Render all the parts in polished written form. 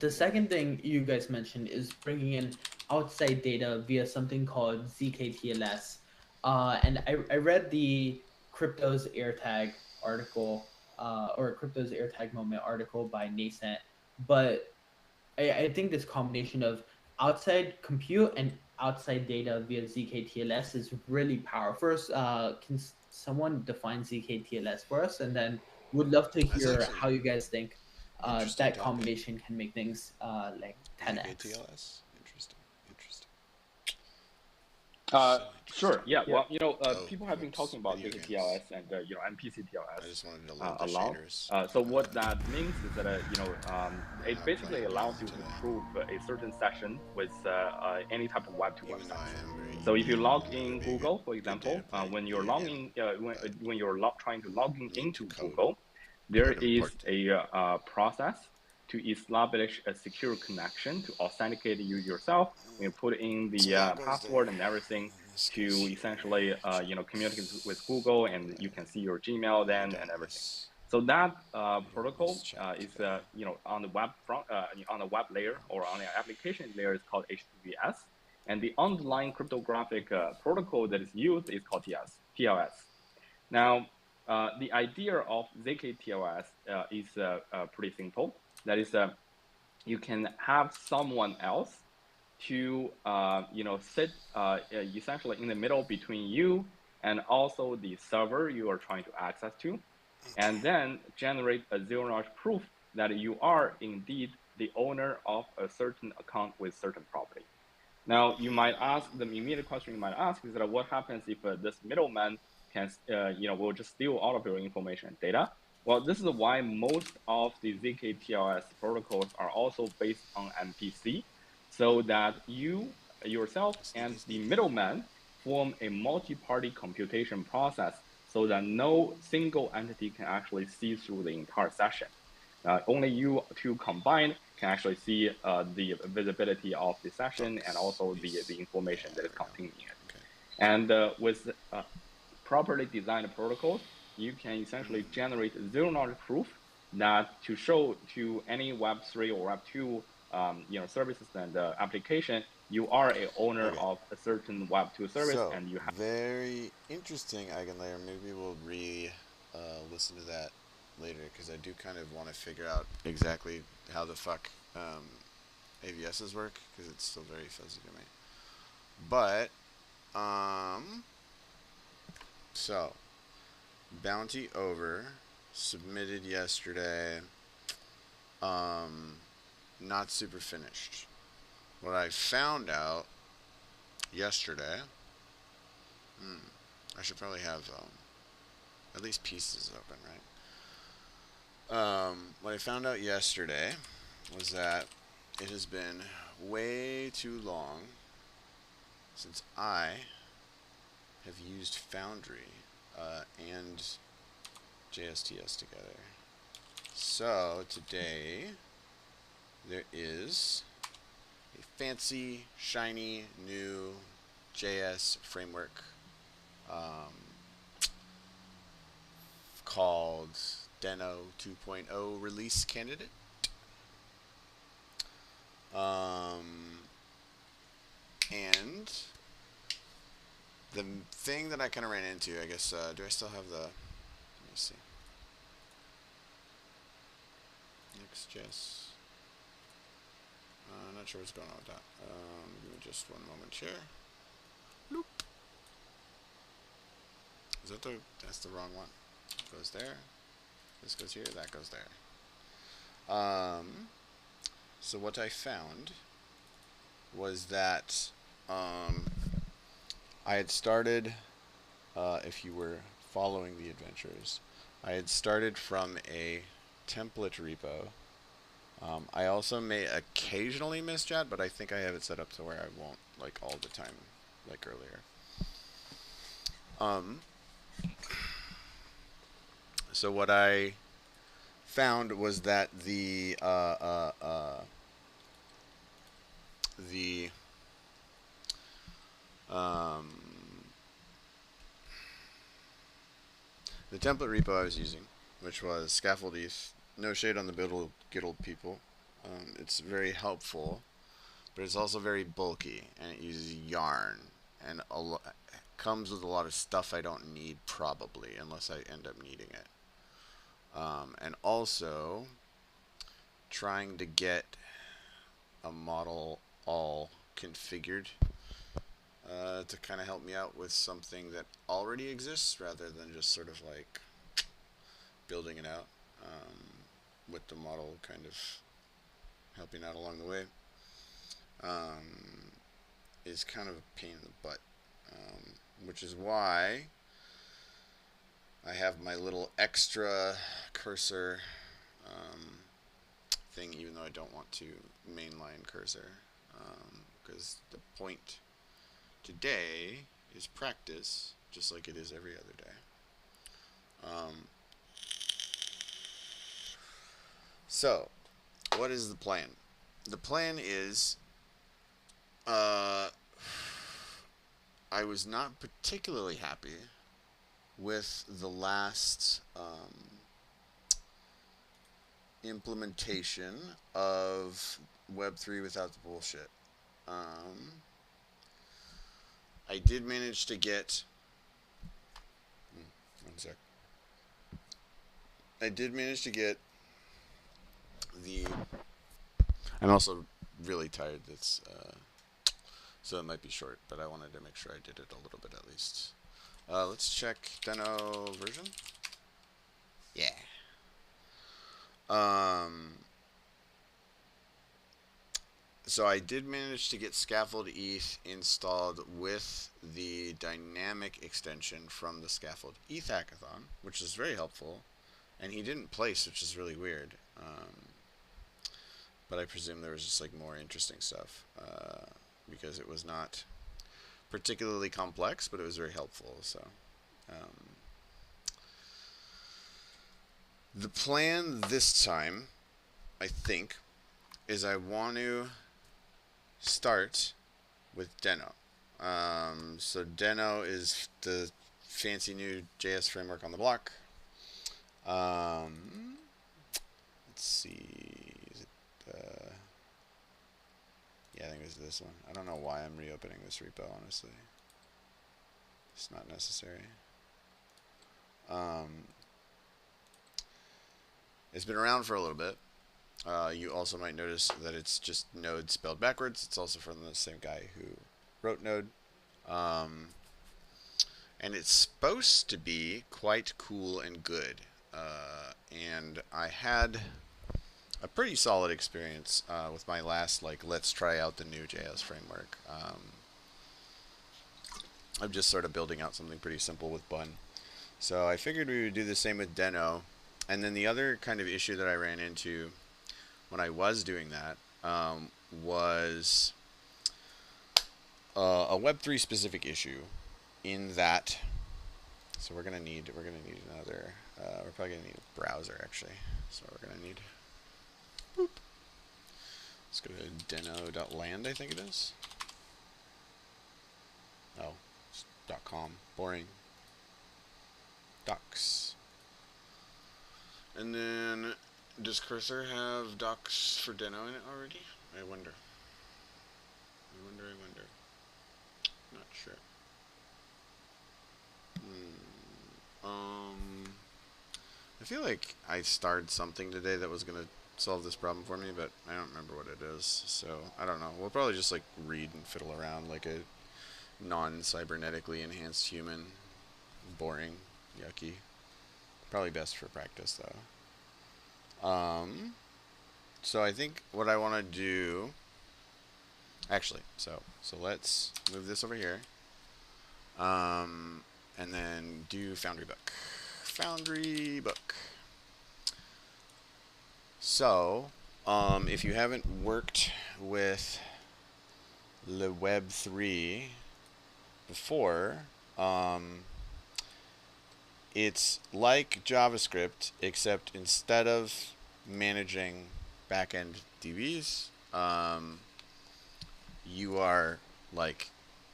The second thing you guys mentioned is bringing in outside data via something called zkTLS. And I read the crypto's AirTag article, or crypto's AirTag moment article by Nascent, but I think this combination of outside compute and outside data via zkTLS is really powerful. First, can someone define zkTLS for us? And then would love to That's hear actually how you guys think interesting that topic. combination can make things like 10x. ZKTLS. Interesting. Interesting. Uh, So sure. interesting. Yeah. Yeah. Well, Oh, people have been what's talking about video games? ZKTLS and I MPCTLS just wanted to load the a lot. shaders. So what that means is that I it have basically plenty of allows RAM you to today, prove a certain session with any type of Web2 even though I websites. am very So if you eager log for there to in be Google, for a good data example, when you're video game, logging but when you're trying to log in need to into code Google, there is port. a process to establish a secure connection to authenticate you yourself. When you put in So the that goes password there, and and everything then this goes to here. essentially communicate with Google, and you But can see your Gmail I then and don't everything. miss So that I don't miss protocol chat is today. on the web front on the web layer or on the application layer is called HTTPS, and the underlying cryptographic protocol that is used is called TLS. Now, the idea of ZK-TLS is pretty simple. That is, you can have someone else to sit essentially in the middle between you and also the server you are trying to access to, and then generate a zero knowledge proof that you are indeed the owner of a certain account with certain property. Now, you might ask, the immediate question you might ask is that what happens if this middleman can, will just steal all of your information and data? Well, this is why most of the zk-TLS protocols are also based on MPC, so that you yourself Sneaky, and the sneaky. middleman form a multi-party computation process so that no single entity can actually see through the entire session. Only you two combined can actually see the visibility of the session and Books. also Peace. the Yeah, information that there is we go. contained in it. Okay. And with properly designed protocols, you can essentially generate zero knowledge proof that to show to any Web3 or Web2 services and application, you are a owner Okay. of a certain Web2 service So, and you have. very interesting eigenlayer. Maybe we'll listen to that later because I do kind of want to figure out exactly how the fuck AVSs work because it's still very fuzzy to me. But, so, bounty over, submitted yesterday, um, not super finished. What I found out yesterday, I should probably have at least pieces open, right? What I found out yesterday was that it has been way too long since I have used Foundry and JSTS together. So today there is a fancy, shiny, new JS framework called deno 2.0 release candidate. And the thing that I kind of ran into, I guess, do I still have the, let me see. Next.js. Not sure what's going on with that. Give me just one moment here. Loop. Is that that's the wrong one. It goes there. This goes here, that goes there. So what I found was that I had started, if you were following the adventures, I had started from a template repo. I also may occasionally miss chat, but I think I have it set up to where I won't, like, all the time, like earlier. So what I found was that the template repo I was using, which was Scaffold ETH, no shade on the Giddle people, It's very helpful, but it's also very bulky, and it uses yarn, and comes with a lot of stuff I don't need probably, unless I end up needing it. And also, trying to get a model all configured to kind of help me out with something that already exists, rather than just sort of like building it out, with the model kind of helping out along the way, is kind of a pain in the butt, which is why I have my little extra cursor thing, even though I don't want to mainline cursor, because the point today is practice, just like it is every other day. So, what is the plan? The plan is, I was not particularly happy with the last implementation of Web3 without the bullshit. I did manage to get... one sec. I did manage to get the... I'm also really tired. That's so it might be short, but I wanted to make sure I did it a little bit at least. Let's check deno version. Yeah. So I did manage to get Scaffold ETH installed with the dynamic extension from the Scaffold ETH hackathon, which is very helpful. And he didn't place, which is really weird. But I presume there was just like more interesting stuff, because it was not particularly complex, but it was very helpful. So the plan this time, I think, is I want to start with deno. So deno is the fancy new JS framework on the block. Let's see. Is it, yeah, I think it's this one. I don't know why I'm reopening this repo, honestly. It's not necessary. It's been around for a little bit. You also might notice that it's just Node spelled backwards. It's also from the same guy who wrote Node. And it's supposed to be quite cool and good. And I had a pretty solid experience with my last, like, let's try out the new JS framework. I'm just sort of building out something pretty simple with Bun. So I figured we would do the same with deno. And then the other kind of issue that I ran into when I was doing that was a Web3 specific issue, in that, so we're gonna need another, we're probably gonna need a browser actually. So we're gonna need, boop. Let's go to deno.land, I think it is. Oh, it's .com, boring. Docs. And then, does Cursor have docs for deno in it already? I wonder. I wonder. Not sure. I feel like I started something today that was gonna solve this problem for me, but I don't remember what it is. So I don't know. We'll probably just like read and fiddle around like a non-cybernetically enhanced human. Boring, yucky. Probably best for practice though. So I think what I want to do, actually, so let's move this over here, and then do Foundry book. Foundry book. So, if you haven't worked with the Web3 before, it's like JavaScript, except instead of managing backend DBs, you are like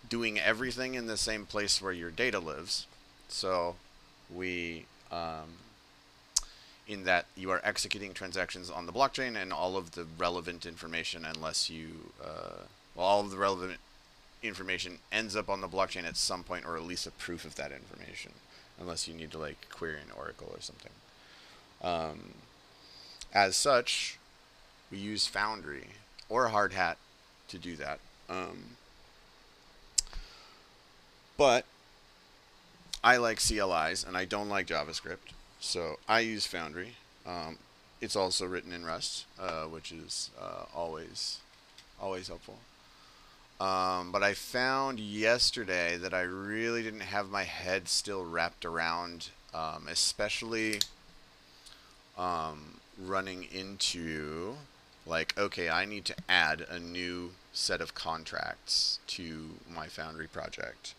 doing everything in the same place where your data lives. So we in that you are executing transactions on the blockchain and all of the relevant information, unless you, all of the relevant information ends up on the blockchain at some point, or at least a proof of that information, unless you need to like query an oracle or something. As such, we use Foundry or Hard Hat to do that. But I like CLIs and I don't like JavaScript, so I use Foundry. It's also written in Rust, which is always helpful. But I found yesterday that I really didn't have my head still wrapped around, especially running into, like, okay, I need to add a new set of contracts to my Foundry project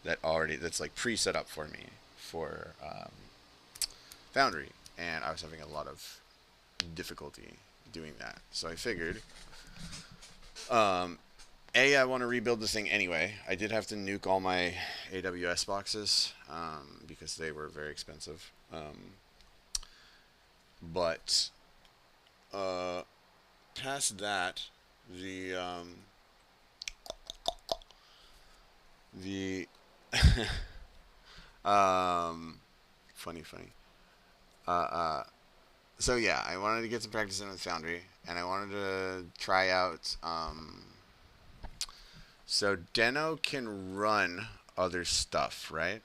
that's like pre-set up for me for Foundry, and I was having a lot of difficulty doing that. So I figured, I want to rebuild this thing anyway. I did have to nuke all my AWS boxes because they were very expensive. But past that, the funny. So yeah, I wanted to get some practice in with Foundry, and I wanted to try out. So deno can run other stuff, right?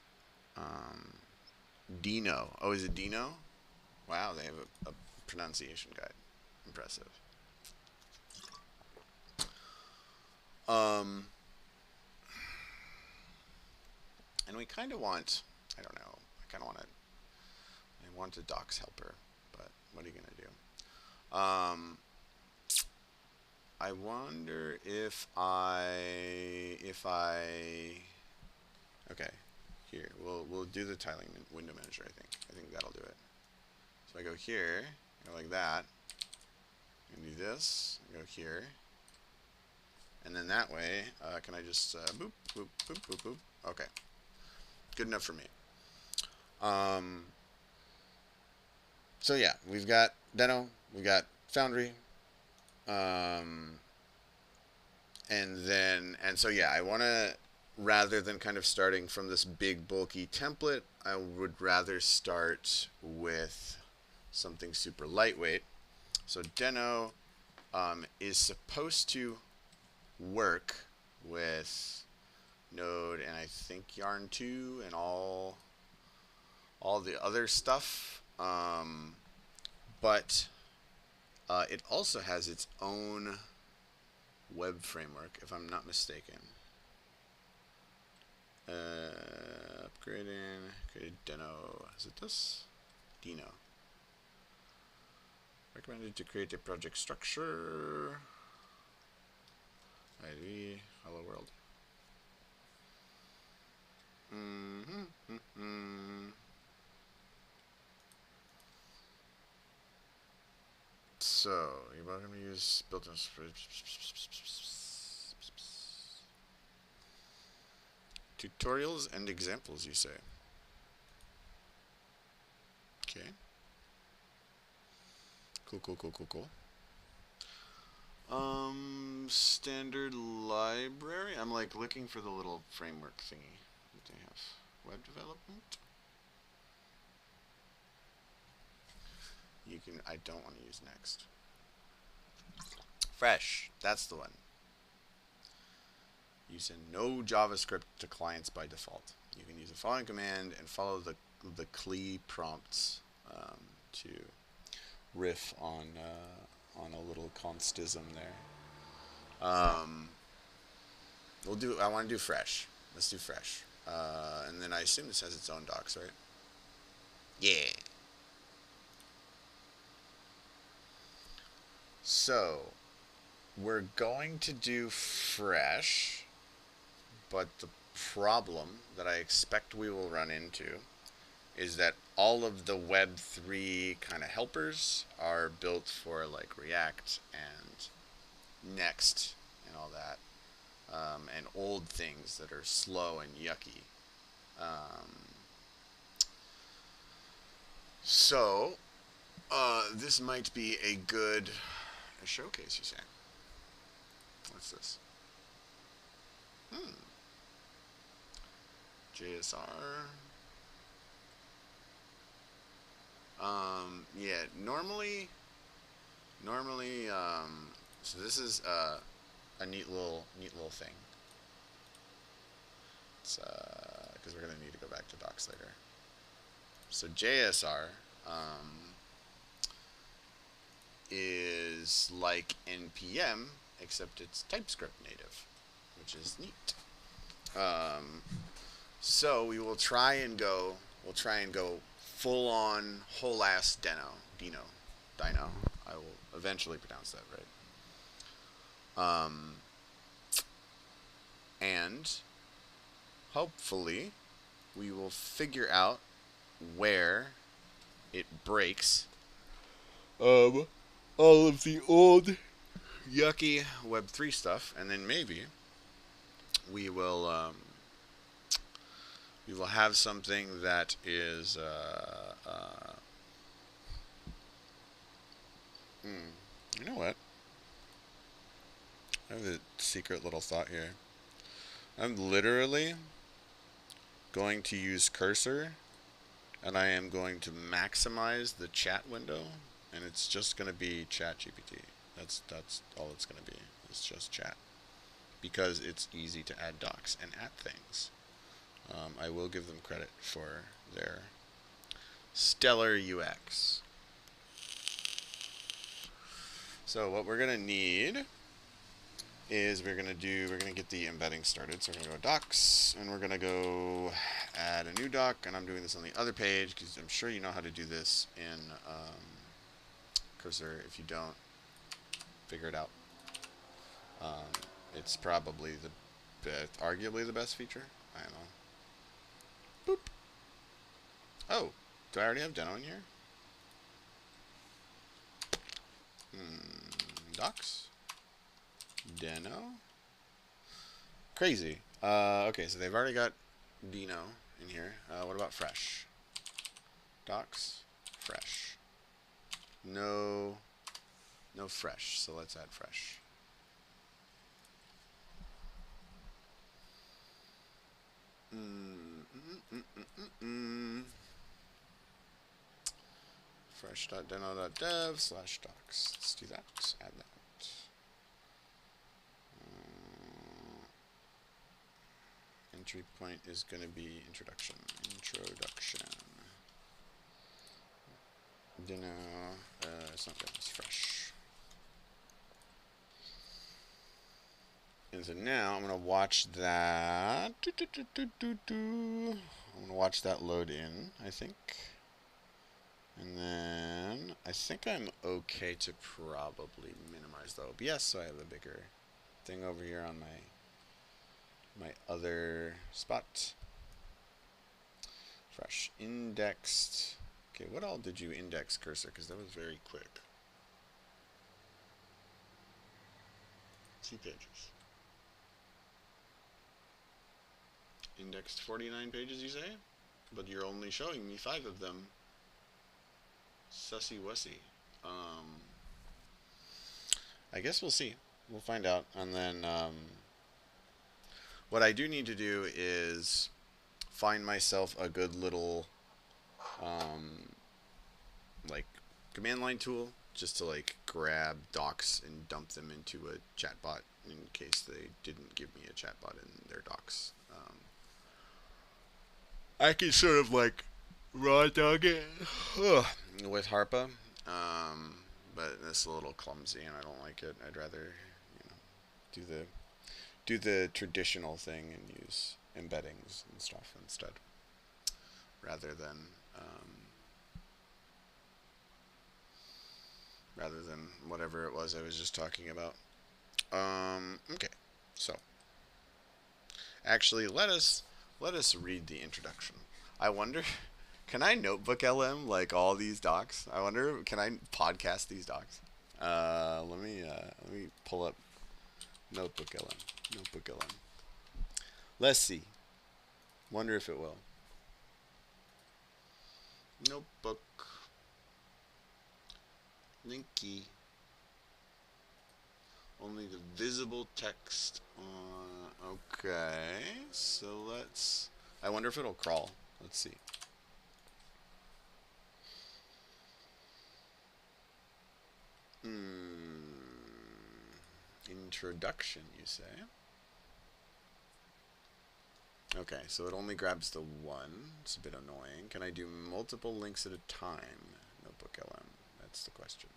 Deno. Oh, is it deno? Wow, they have a pronunciation guide. Impressive. And we kind of want, I don't know, I want a docs helper, but what are you going to do? I wonder if okay, here, we'll do the tiling window manager, I think that'll do it. So I go here, go like that, and do this, go here, and then that way, can I just, boop, boop, boop, boop, boop, okay. Good enough for me. So yeah, we've got deno, we got Foundry, and so yeah, I want to, rather than kind of starting from this big bulky template, I would rather start with something super lightweight. So deno is supposed to work with Node and I think Yarn 2 and all the other stuff, but it also has its own web framework, if I'm not mistaken. Upgrading, created deno. Is it this? Deno. Recommended to create a project structure. ID, hello world. So, you're welcome to use built-in tutorials and examples, you say? Okay. Cool. Standard library. I'm like looking for the little framework thingy that they have. Web development. I don't want to use next. Fresh. That's the one. You send no JavaScript to clients by default. You can use the following command and follow the CLI prompts to riff on a little constism there. I want to do fresh. Let's do fresh. And then I assume this has its own docs, right? Yeah. So, we're going to do fresh, but the problem that I expect we will run into is that all of the Web3 kind of helpers are built for like React and Next and all that, and old things that are slow and yucky. So This might be a good showcase, you say? What's this? JSR. Yeah, normally, so this is a neat little thing. It's because we're gonna need to go back to docs later. So JSR is like npm, except it's TypeScript native, which is neat. So we will try and go. We'll try and go full on whole ass deno. I will eventually pronounce that right. And hopefully we will figure out where it breaks all of the old yucky Web3 stuff, and then maybe we will have something that is you know what? I have a secret little thought here. I'm literally going to use cursor, and I am going to maximize the chat window, and it's just going to be chat GPT. That's all it's going to be. It's just chat, because it's easy to add docs and add things. I will give them credit for their stellar UX. So what we're gonna need is we're gonna get the embedding started. So we're gonna go docs, and we're gonna go add a new doc, and I'm doing this on the other page because I'm sure you know how to do this in Cursor. If you don't, figure it out. It's probably arguably the best feature. I don't know. Boop. Oh, do I already have deno in here? Docs. Deno. Crazy. Okay, so they've already got deno in here. What about fresh? Docs. Fresh. No fresh, so let's add fresh. Fresh.deno.dev/docs. Let's do that. Add that. Entry point is going to be introduction. Deno. It's not good. It's fresh. And so now I'm going to watch that. I'm going to watch that load in, I think. And then I think I'm okay to probably minimize the OBS, so I have a bigger thing over here on my other spot. Fresh indexed. Okay, what all did you index, Cursor? Because that was very quick. 2 pages. Indexed 49 pages, you say? But you're only showing me 5 of them. Sussy wussy. I guess we'll see. We'll find out. And then what I do need to do is find myself a good little like command line tool just to like grab docs and dump them into a chatbot in case they didn't give me a chatbot in their docs. I can sort of like raw dog it with Harpa, but it's a little clumsy and I don't like it. I'd rather, do the traditional thing and use embeddings and stuff instead, rather than whatever it was I was just talking about. Okay, so actually let us read the introduction. I wonder, can I notebook LM like all these docs? I wonder, can I podcast these docs? Let me pull up notebook LM. Let's see. Wonder if it will. Notebook. Linky. Only the visible text okay, so let's... I wonder if it'll crawl. Let's see. Introduction, you say? Okay, so it only grabs the one. It's a bit annoying. Can I do multiple links at a time? Notebook LM. That's the question.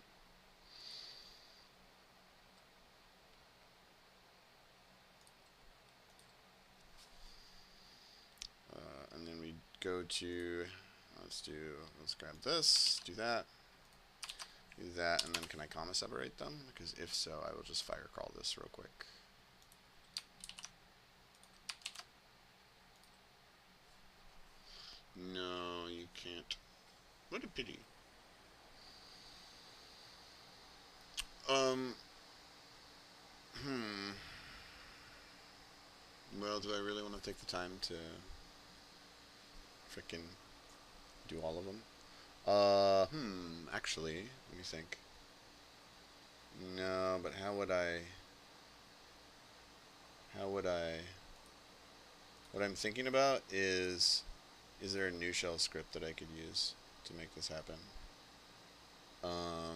And then we go to, let's grab this, do that, and then can I comma separate them? Because if so, I will just fire crawl this real quick. No, you can't. What a pity. Well, do I really want to take the time to frickin' do all of them? Actually, let me think. No, but how would I... What I'm thinking about is there a new shell script that I could use to make this happen? I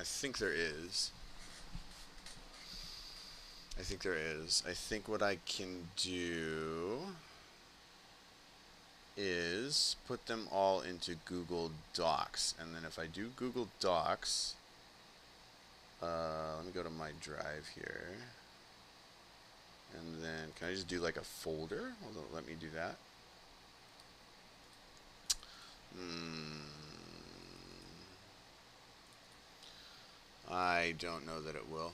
think there is. I think what I can do is put them all into Google Docs, and then if I do Google Docs, let me go to my drive here, and then can I just do like a folder? Well, let me do that. I don't know that it will.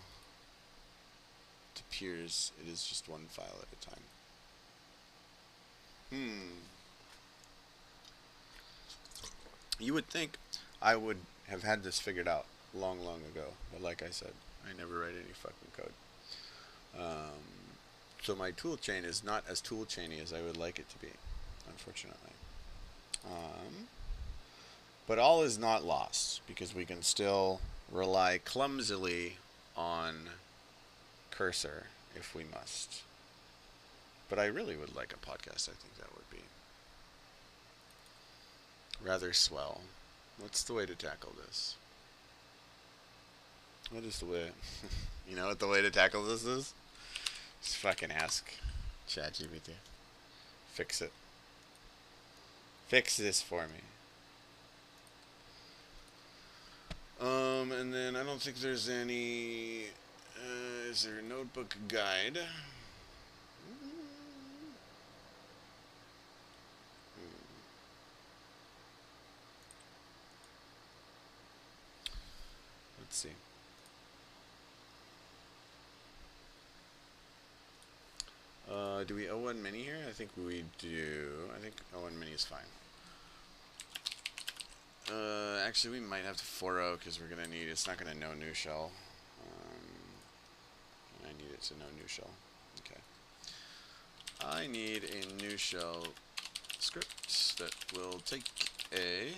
It appears it is just one file at a time. You would think I would have had this figured out long ago, but like I said, I never write any fucking code. So my tool chain is not as tool chainy as I would like it to be, unfortunately. But all is not lost, because we can still rely clumsily on cursor if we must. But I really would like a podcast. I think that would be rather swell. What's the way to tackle this? What is the way? You know what the way to tackle this is? Just fucking ask ChatGPT. Fix it. Fix this for me. And then I don't think there's any... is there a notebook guide? Let's see. Do we O1 mini here? I think we do. I think O1 mini is fine. Actually, we might have to 4.0 because we're gonna need. It's not gonna know new shell. I need it to know new shell. Okay. I need a new shell script that will take a.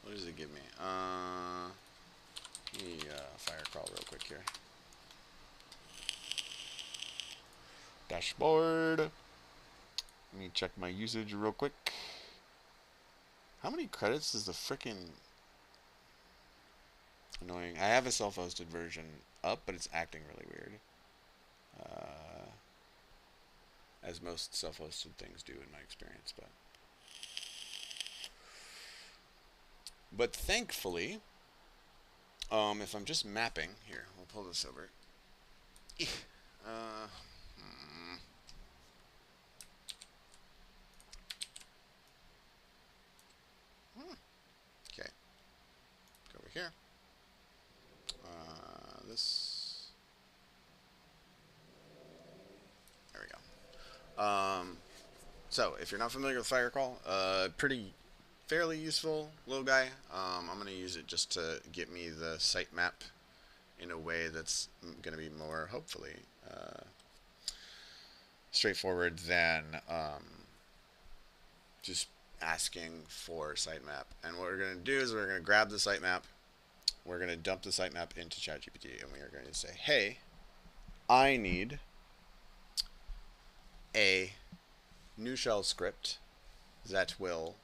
What does it give me? Let me fire crawl real quick here. Dashboard. Let me check my usage real quick. How many credits is the frickin' annoying? I have a self-hosted version up, but it's acting really weird. As most self-hosted things do in my experience, but thankfully, if I'm just mapping here, we'll pull this over. Okay, go over here. This. There we go. So if you're not familiar with Firecall, fairly useful little guy. I'm going to use it just to get me the site map in a way that's going to be more, hopefully, straightforward than just asking for sitemap. And what we're going to do is we're going to grab the sitemap, we're going to dump the sitemap into ChatGPT, and we are going to say, hey, I need a new shell script that will,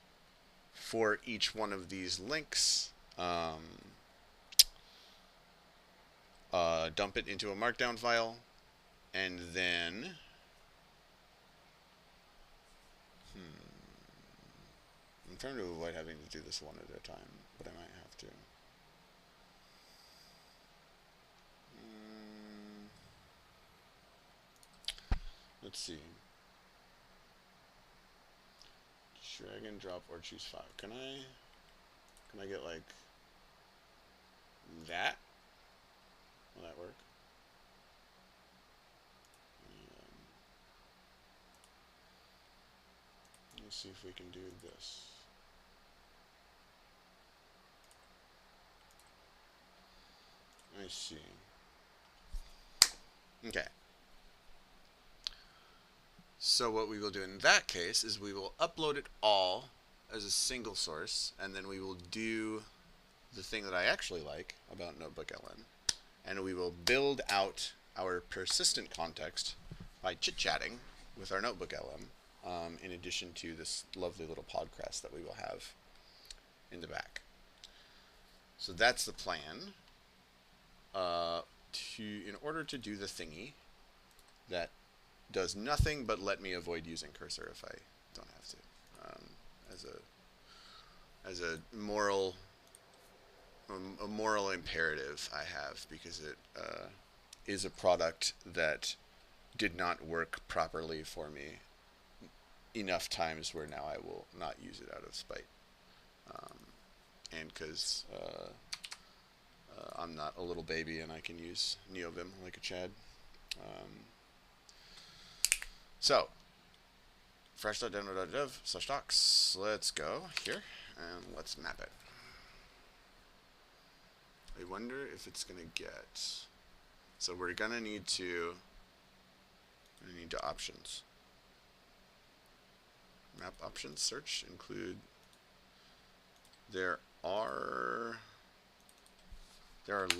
for each one of these links, dump it into a markdown file, and then I'm trying to avoid having to do this one at a time, but I might have to. Let's see. Drag and drop or choose file. Can I get like that? Will that work? Let's see if we can do this. I see. Okay. So what we will do in that case is we will upload it all as a single source, and then we will do the thing that I actually like about NotebookLM, and we will build out our persistent context by chit-chatting with our NotebookLM, in addition to this lovely little podcast that we will have in the back. So that's the plan. In order to do the thingy that does nothing but let me avoid using cursor if I don't have to, as a moral imperative I have, because it is a product that did not work properly for me enough times where now I will not use it out of spite, and because I'm not a little baby and I can use NeoVim like a Chad. So, fresh.deno.dev/docs, let's go here and let's map it. I wonder if it's going to get, so we're going to need to options. Map options search include, there are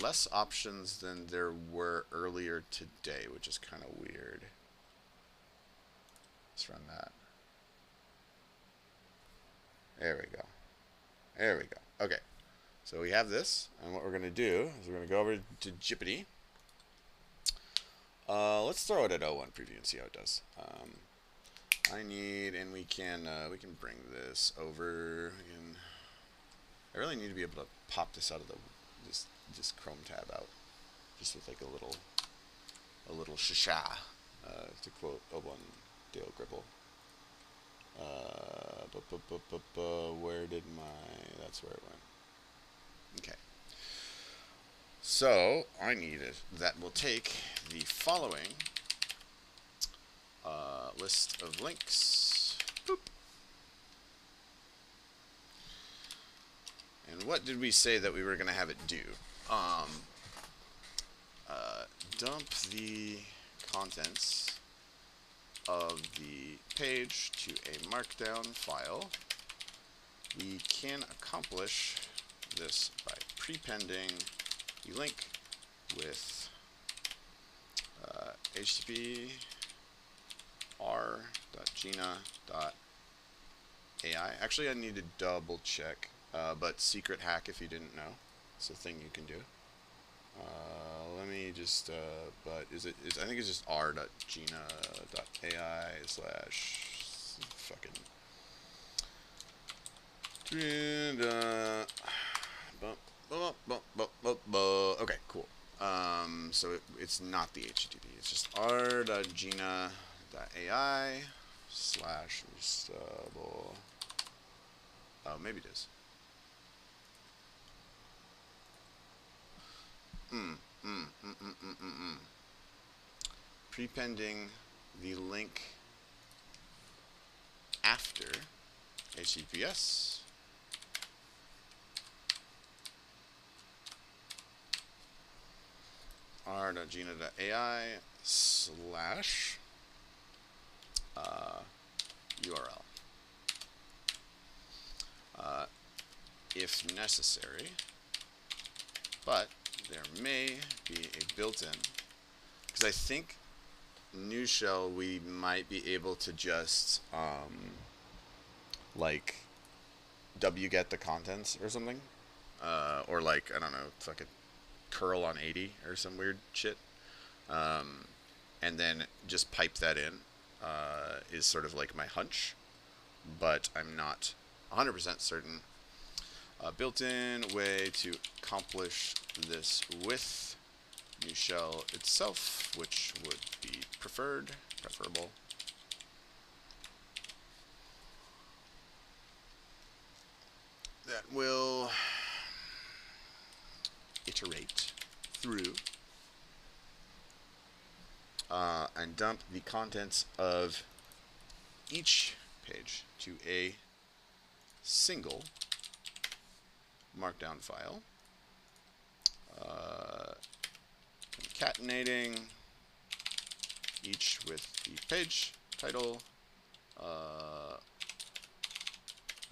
less options than there were earlier today, which is kind of weird. Let's run that. There we go. There we go. Okay. So we have this, and what we're going to do is we're going to go over to Jippity. Let's throw it at 01 preview and see how it does. I need, and we can bring this over. I really need to be able to pop this out of this Chrome tab out, just with like a little shisha, to quote Oban Dale Gribble. Where did that's where it went. Okay. So I need it. That will take the following list of links. Boop. And what did we say that we were going to have it do? Dump the contents of the page to a markdown file. We can accomplish this by prepending the link with http r.gina.ai. Actually, I need to double check, but secret hack if you didn't know. It's a thing you can do. Let me just, but I think it's just r.gina.ai / fucking. Okay, cool. So it's not the HTTP. It's just r.gina.ai / oh, maybe it is. Prepending the link after HTTPS. r.gina.ai / URL. if necessary, but there may be a built-in, because I think new shell we might be able to just like wget the contents or something, or like, I don't know, fucking curl on 80 or some weird shit, and then just pipe that in, is sort of like my hunch, but I'm not 100% certain. A built-in way to accomplish this with new shell itself, which would be preferable. That will iterate through and dump the contents of each page to a single markdown file, concatenating each with the page title,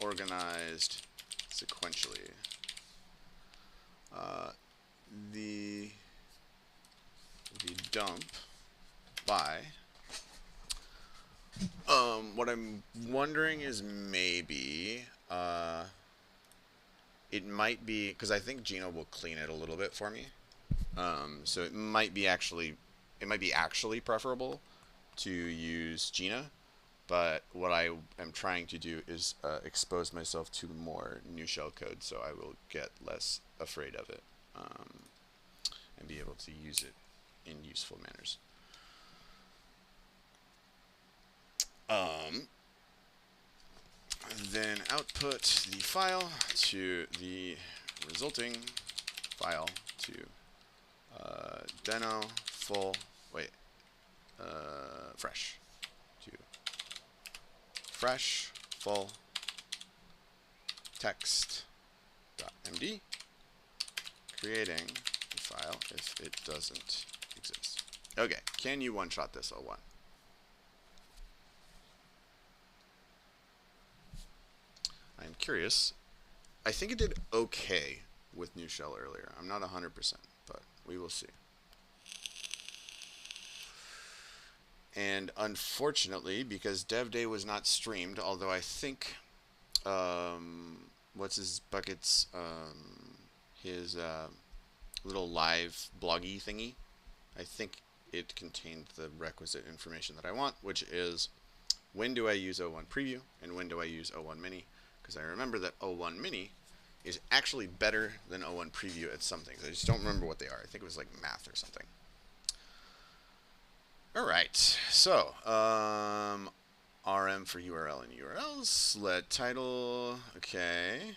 organized sequentially. The dump by, what I'm wondering is maybe it might be, because I think Gino will clean it a little bit for me, so it might be actually preferable to use Gina, but what I am trying to do is expose myself to more new shell code, so I will get less afraid of it, and be able to use it in useful manners. Then output the file to the resulting file to deno fresh to fresh full text.md, creating the file if it doesn't exist. Okay, can you one-shot this O1? I'm curious. I think it did okay with new shell earlier. I'm not 100%, but we will see. And unfortunately, because Dev Day was not streamed, although I think, what's his bucket's, his little live bloggy thingy, I think it contained the requisite information that I want, which is when do I use O1 Preview and when do I use O1 Mini, because I remember that O1 Mini is actually better than O1 Preview at some things. I just don't remember what they are. I think it was like math or something. Alright, so RM for URL and URLs, let title, okay,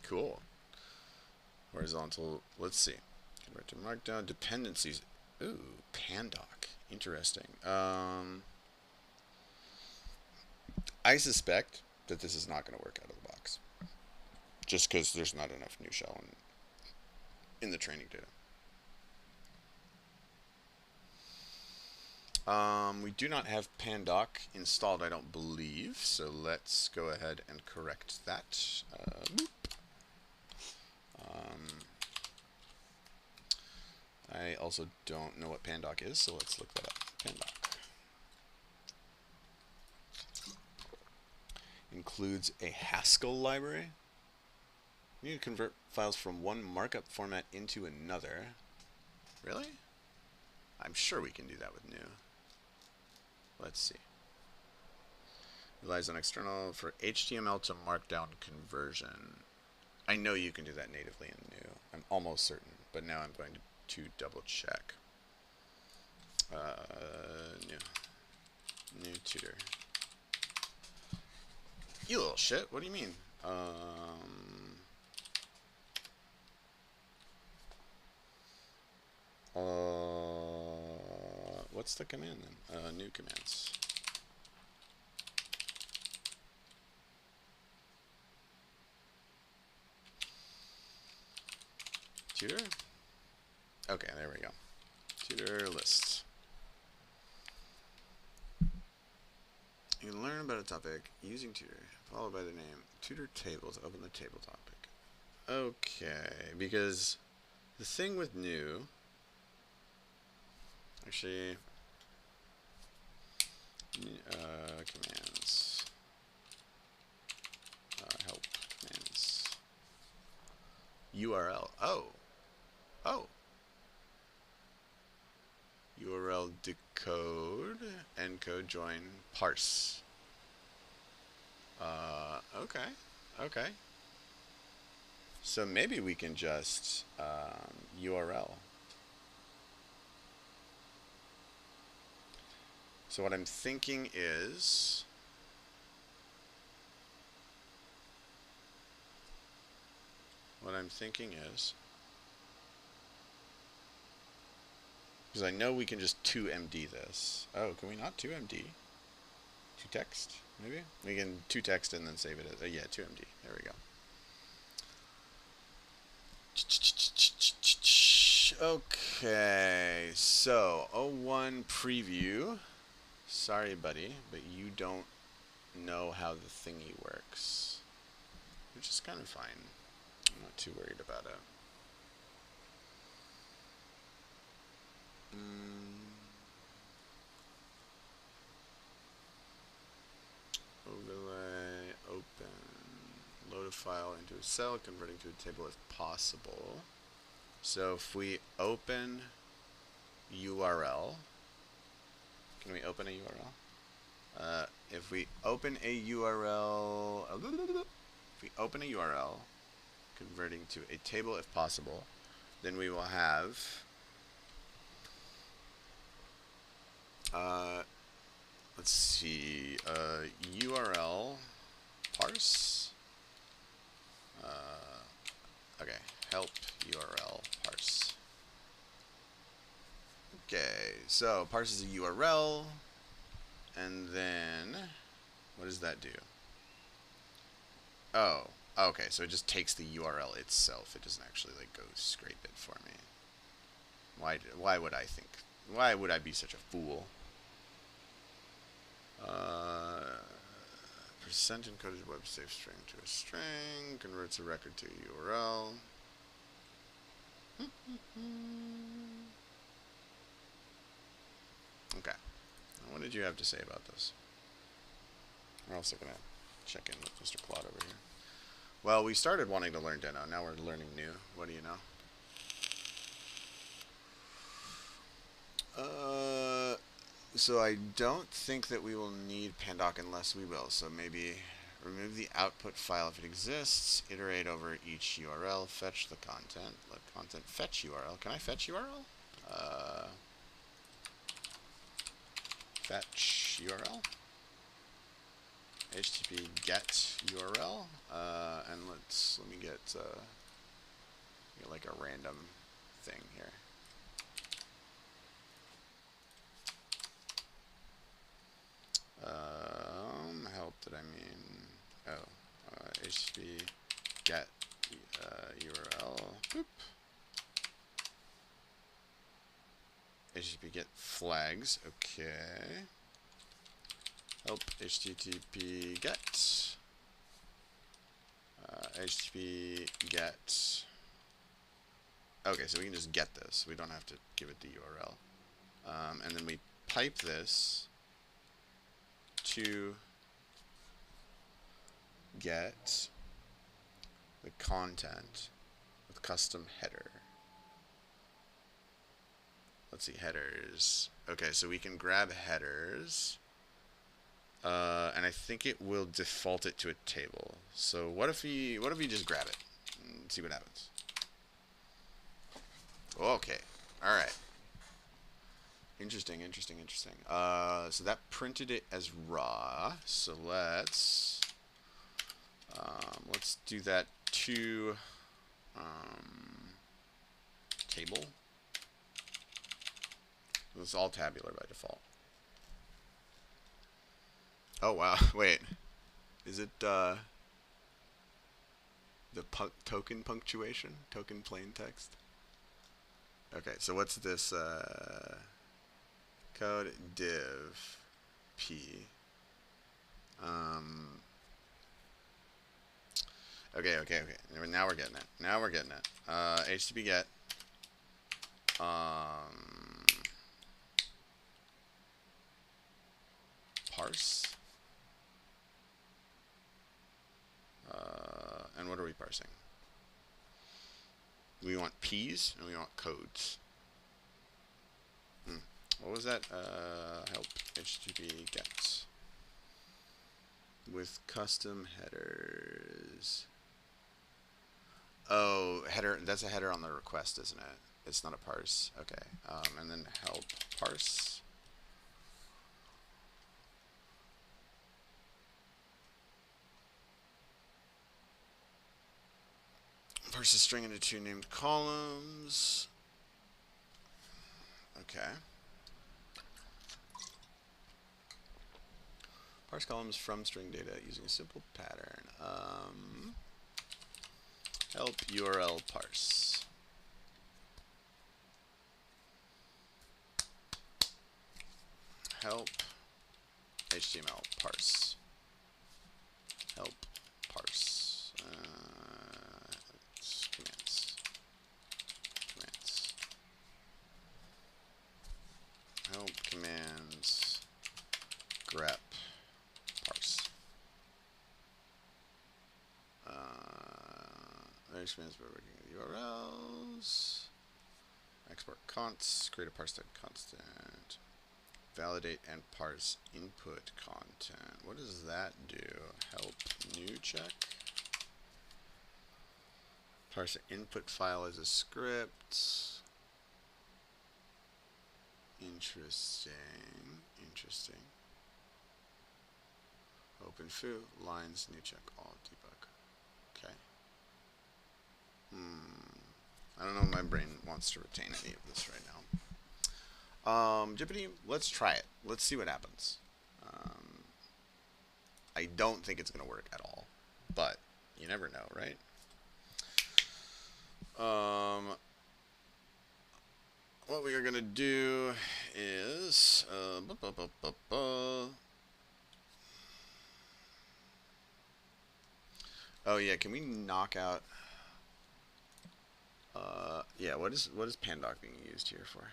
cool. Horizontal, let's see, convert to markdown, dependencies, ooh, pandoc, interesting. I suspect that this is not going to work out of the box, just because there's not enough new shell in the training data. We do not have pandoc installed, I don't believe, so let's go ahead and correct that. I also don't know what pandoc is, so let's look that up. Pandoc includes a Haskell library. You need to convert files from one markup format into another. Really? I'm sure we can do that with new. Let's see. Relies on external for HTML to Markdown conversion. I know you can do that natively in new. I'm almost certain, but now I'm going to double check. New tutor. You little shit. What do you mean? What's the command then? New commands. Tutor? Okay, there we go. Tutor list. You can learn about a topic using tutor. followed by the name. Tutor tables. Open the table topic. Okay, because the thing with new, actually, commands, help commands, URL. Oh, URL decode, encode, join, parse. Okay. So maybe we can just URL. So what I'm thinking is, because I know we can just 2MD this. Oh, can we not 2MD? 2 text, maybe? We can 2 text and then save it as, yeah, 2MD. There we go. Okay, so 01 preview. Sorry, buddy, but you don't know how the thingy works, which is kind of fine. I'm not too worried about it. Overlay, open, load a file into a cell, converting to a table if possible. So if we open URL, can we open a URL? If we open a URL, converting to a table if possible, then we will have, let's see, URL parse. Okay, help URL parse. Okay, so parses a URL, and then what does that do? Oh, okay, so it just takes the URL itself. It doesn't actually like go scrape it for me. Why would I think? Why would I be such a fool? Percent encoded web safe string to a string, converts a record to a URL. Okay. What did you have to say about this? We're also going to check in with Mr. Claude over here. Well, we started wanting to learn deno. Now we're learning new. What do you know? So I don't think that we will need pandoc unless we will. So maybe remove the output file if it exists, iterate over each URL, fetch the content, let content fetch URL. Can I fetch URL? Fetch URL. HTTP get URL. And let me get like a random thing here. Help did I mean? HTTP get URL. Boop. HTTP get flags. Okay. Help HTTP get. HTTP get. Okay, so we can just get this. We don't have to give it the URL. And then we pipe this to get the content with custom header. Let's see, headers. Okay, so we can grab headers. And I think it will default it to a table. So what if we just grab it and see what happens? Okay. All right. Interesting. So that printed it as raw. So let's do that to table. It's all tabular by default. Oh wow! Wait, is it the token punctuation? Token plain text? Okay, so what's this code div p Okay. Now we're getting it. HTTP get. Parse. And what are we parsing? We want P's and we want codes. What was that? Help HTTP get with custom headers. Oh, header. That's a header on the request, isn't it? It's not a parse. Okay. And then help parse. Parse a string into 2 named columns. Okay. Parse columns from string data using a simple pattern. Help URL parse. Help HTML parse. Help parse. Commands. Help commands. Grep parse. Expands by working with URLs. Export const. Create a parse type constant. Validate and parse input content. What does that do? Help new check. Parse an input file as a script. Interesting. Open foo, lines, new check, all debug. Okay. I don't know if my brain wants to retain any of this right now. Jippity, let's try it. Let's see what happens. I don't think it's going to work at all, but you never know, right? What we are going to do is... oh yeah, can we knock out... yeah, what is pandoc being used here for?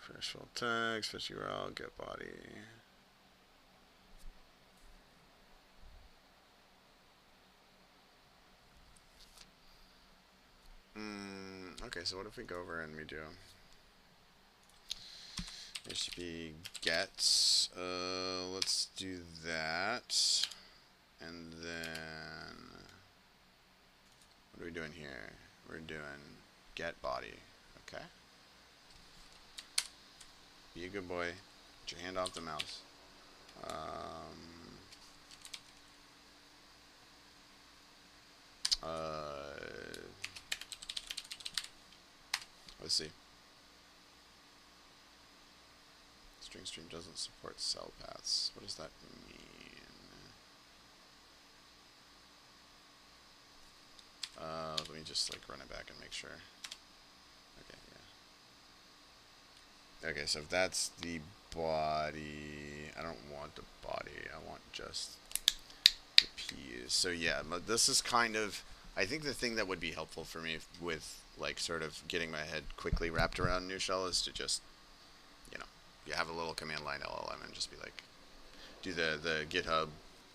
Threshold text, fetch URL, get body. Okay, so what if we go over and we do HTTP gets, let's do that, and then, what are we doing here? We're doing get body, okay? Be a good boy, put your hand off the mouse. Let's see. String stream doesn't support cell paths. What does that mean? Let me just like run it back and make sure. Okay, yeah. Okay, so if that's the body, I don't want the body. I want just the P's. So yeah, but this is kind of, I think the thing that would be helpful for me with like sort of getting my head quickly wrapped around new shell is to just, you know, you have a little command line LLM and just be like, do the GitHub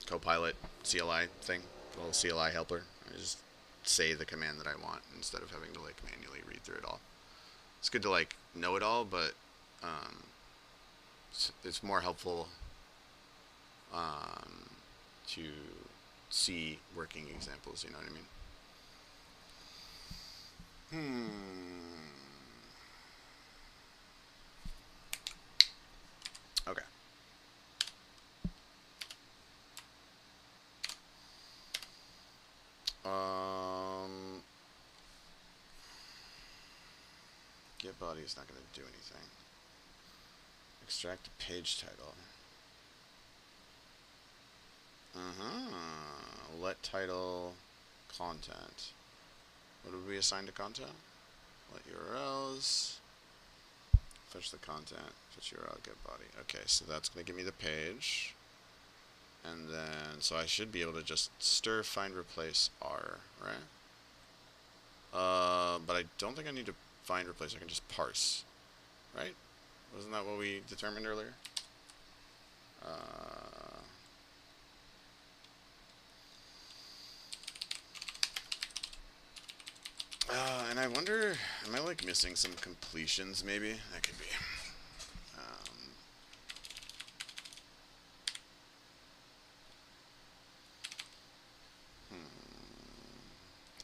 Copilot CLI thing, the little CLI helper, and just say the command that I want instead of having to like manually read through it all. It's good to like know it all, but it's more helpful to see working examples, you know what I mean? Okay. Get body is not going to do anything. Extract a page title. Let title content. What would we assign to content? Let URLs. Fetch the content. Fetch URL, get body. Okay, so that's going to give me the page. And then, so I should be able to just stir, find, replace R, right? But I don't think I need to find, replace. I can just parse, right? Wasn't that what we determined earlier? And I wonder, am I like missing some completions maybe? That could be.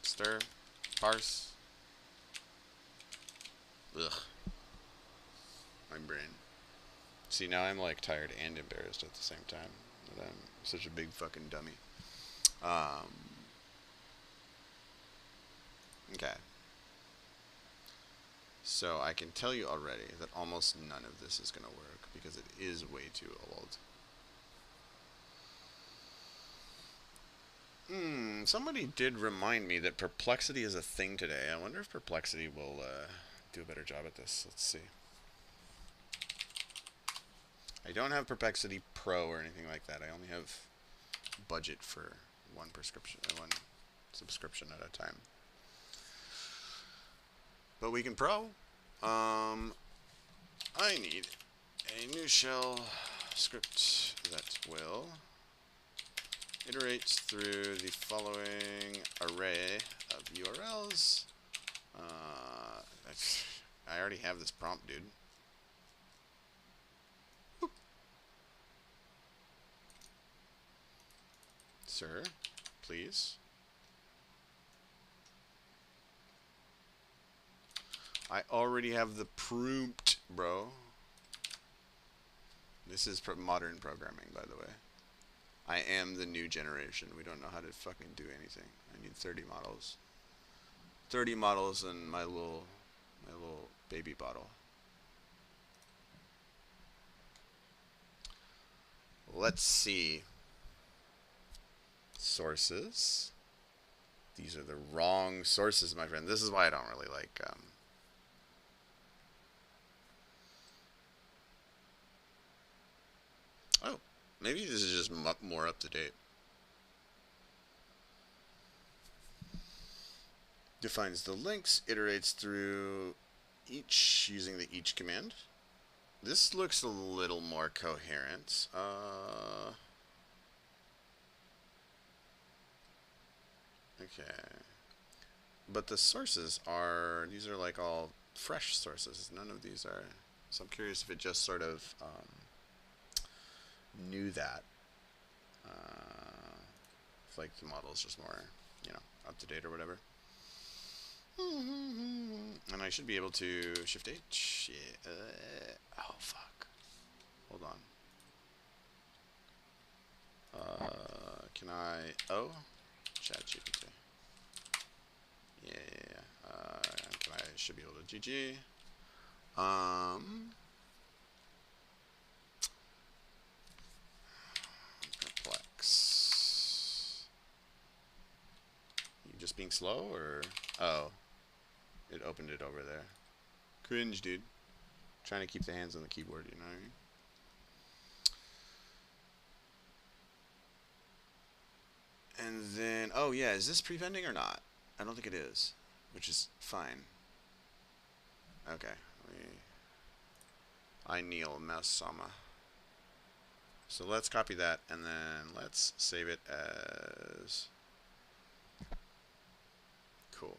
Stir, parse. Ugh. My brain. See, now I'm like tired and embarrassed at the same time that I'm such a big fucking dummy. Okay. So I can tell you already that almost none of this is going to work because it is way too old. Somebody did remind me that perplexity is a thing today. I wonder if perplexity will do a better job at this. Let's see. I don't have Perplexity Pro or anything like that. I only have budget for one subscription at a time. But we can Pro. I need a new shell script that will iterate through the following array of URLs. I already have this prompt, dude. Boop. Sir, please. I already have the prompt, bro. This is modern programming, by the way. I am the new generation. We don't know how to fucking do anything. I need 30 models. 30 models and my little baby bottle. Let's see. Sources. These are the wrong sources, my friend. This is why I don't really like oh, maybe this is just more up to date. Defines the links, iterates through each using the each command. This looks a little more coherent. Okay. But the sources are, these are like all fresh sources. None of these are, so I'm curious if it just sort of knew that. If like the model is just more, you know, up to date or whatever. And I should be able to Shift H. Yeah. Oh fuck. Hold on. Can I? Oh, ChatGPT. Yeah. Can I? Should be able to GG. Perplex. You just being slow, or oh, it opened it over there. Cringe, dude. Trying to keep the hands on the keyboard, you know what I mean? And then, oh yeah, is this prevending or not? I don't think it is, which is fine. Okay, I kneel mouse sama. So let's copy that and then let's save it as cool.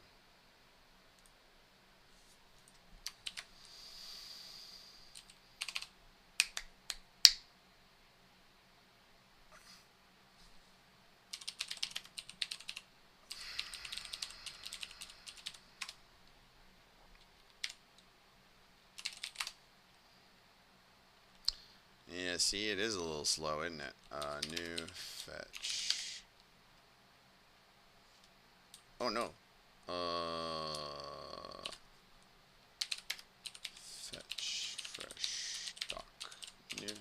Yeah, see, it is a little slow, isn't it? New fetch. Oh no. Fetch fresh doc. New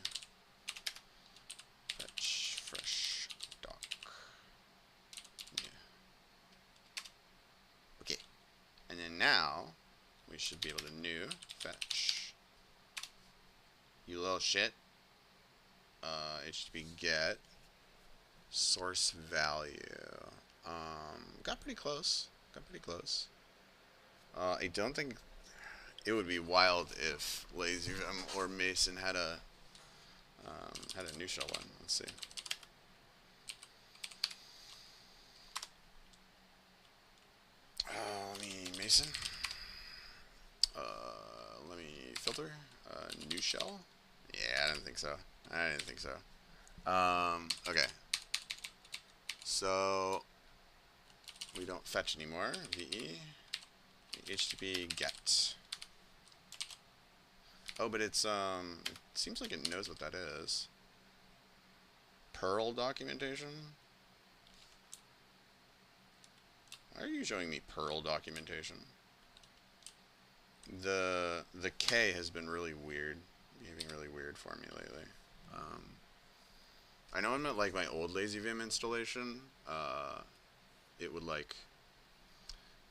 fetch fresh doc. New. Okay. And then now we should be able to new fetch. You little shit. HTTP get Source value. Got pretty close. Got pretty close. I don't think it would be wild if LazyVim or Mason had a new shell one. Let's see. Let me Mason. Let me filter. New shell. Yeah, I didn't think so. I didn't think so. Okay. So we don't fetch anymore. VE. HTTP get. Oh, but it's it seems like it knows what that is. Perl documentation? Why are you showing me Perl documentation? The K has been really weird, behaving really weird for me lately. I know I'm at like my old LazyVim installation. It would like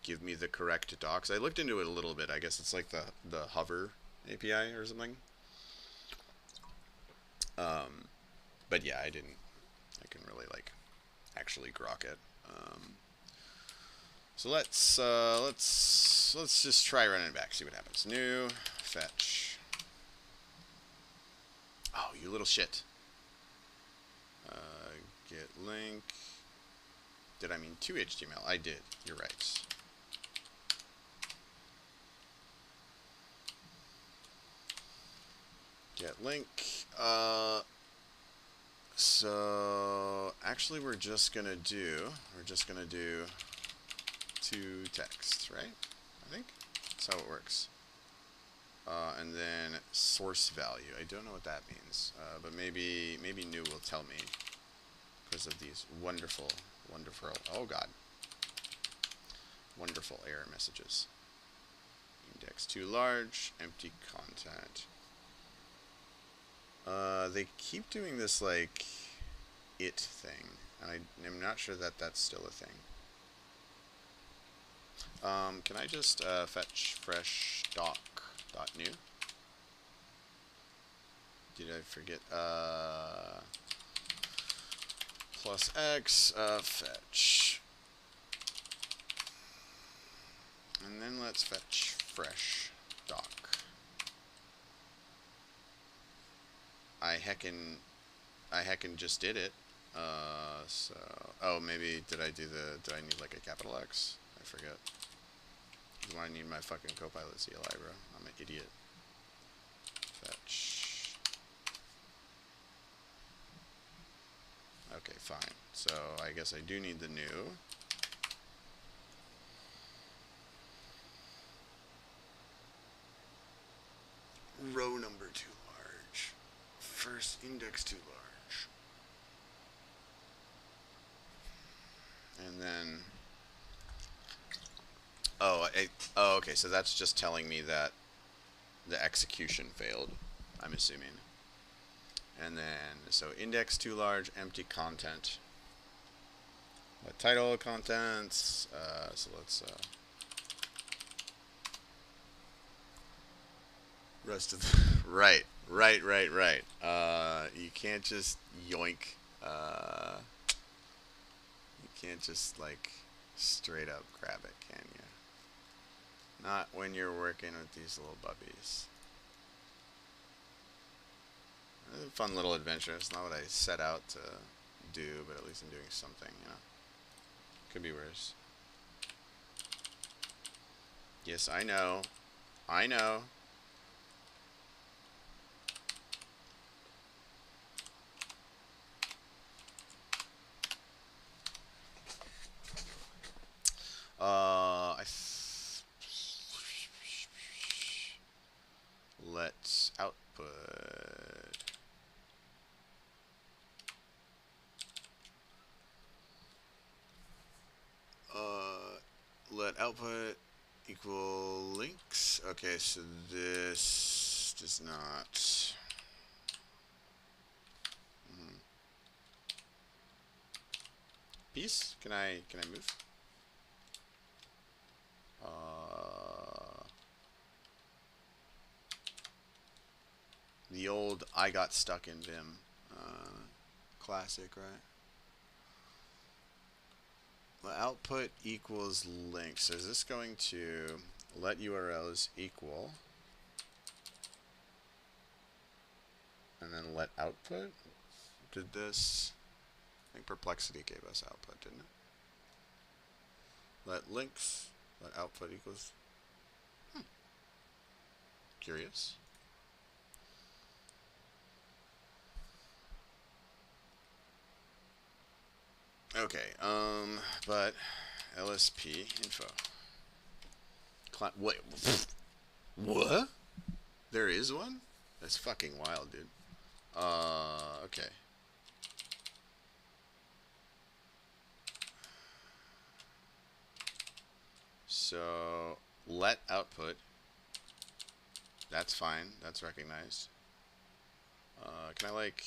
give me the correct docs. I looked into it a little bit. I guess it's like the hover API or something. But yeah, I can really like actually grok it. So let's just try running it back, see what happens. New fetch. Oh, you little shit. Get link. Did I mean to HTML? I did. You're right. Get link. So actually we're just gonna do two texts, right? I think that's how it works. And then source value. I don't know what that means, but maybe new will tell me because of these wonderful, oh god, wonderful error messages. Index too large, empty content. They keep doing this like it thing, and I'm not sure that that's still a thing. Can I just fetch fresh doc.new? Did I forget? Plus X, fetch. And then let's fetch fresh doc. I heckin' just did it. So, oh, maybe did I need like a capital X? I forget. Do I need my fucking Copilot CLI, bro? I'm an idiot. Fetch. Okay, fine. So I guess I do need the new. Row number too large. First index too large. And then, oh, okay, so that's just telling me that the execution failed, I'm assuming. And then, so index too large, empty content. Title, contents, so let's, rest of the, right. You can't just yoink, you can't just, like, straight up grab it, can you? Not when you're working with these little bubbies. It's a fun little adventure. It's not what I set out to do, but at least I'm doing something, you know? Could be worse. Yes, I know. I know. Let's output. Let output equal links. Okay, so this does not. Piece? Can I move? The old I got stuck in Vim. Classic, right? output equals link. So is this going to let URLs equal and then let output? Did this? I think Perplexity gave us output, didn't it? Let links, let output equals. Curious. Okay, but LSP info. Wait, what? There is one? That's fucking wild, dude. Okay. So, let output. That's fine. That's recognized. Can I, like...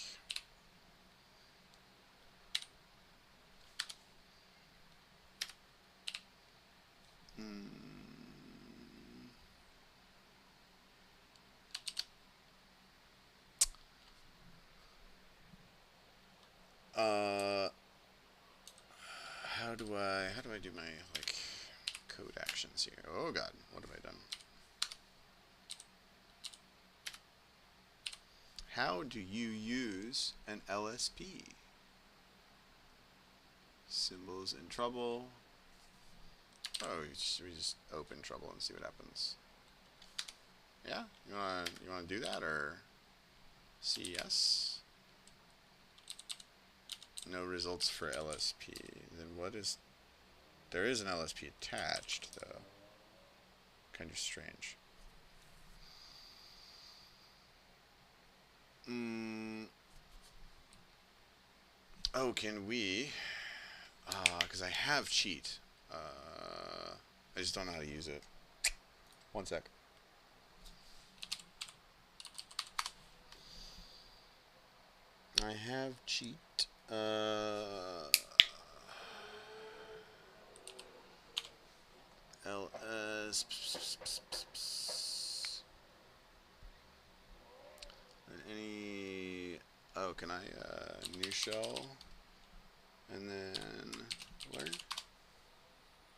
how do I do my, like, code actions here? Oh god, what have I done? How do you use an LSP? Symbols in trouble. Oh, we just open trouble and see what happens. Yeah, you wanna do that, or CS? No results for LSP. Then what is? There is an LSP attached though. Kind of strange. Oh, can we? Because I have cheat. I just don't know how to use it. One sec. I have cheat. LS. And any. Oh, can I new shell? And then learn.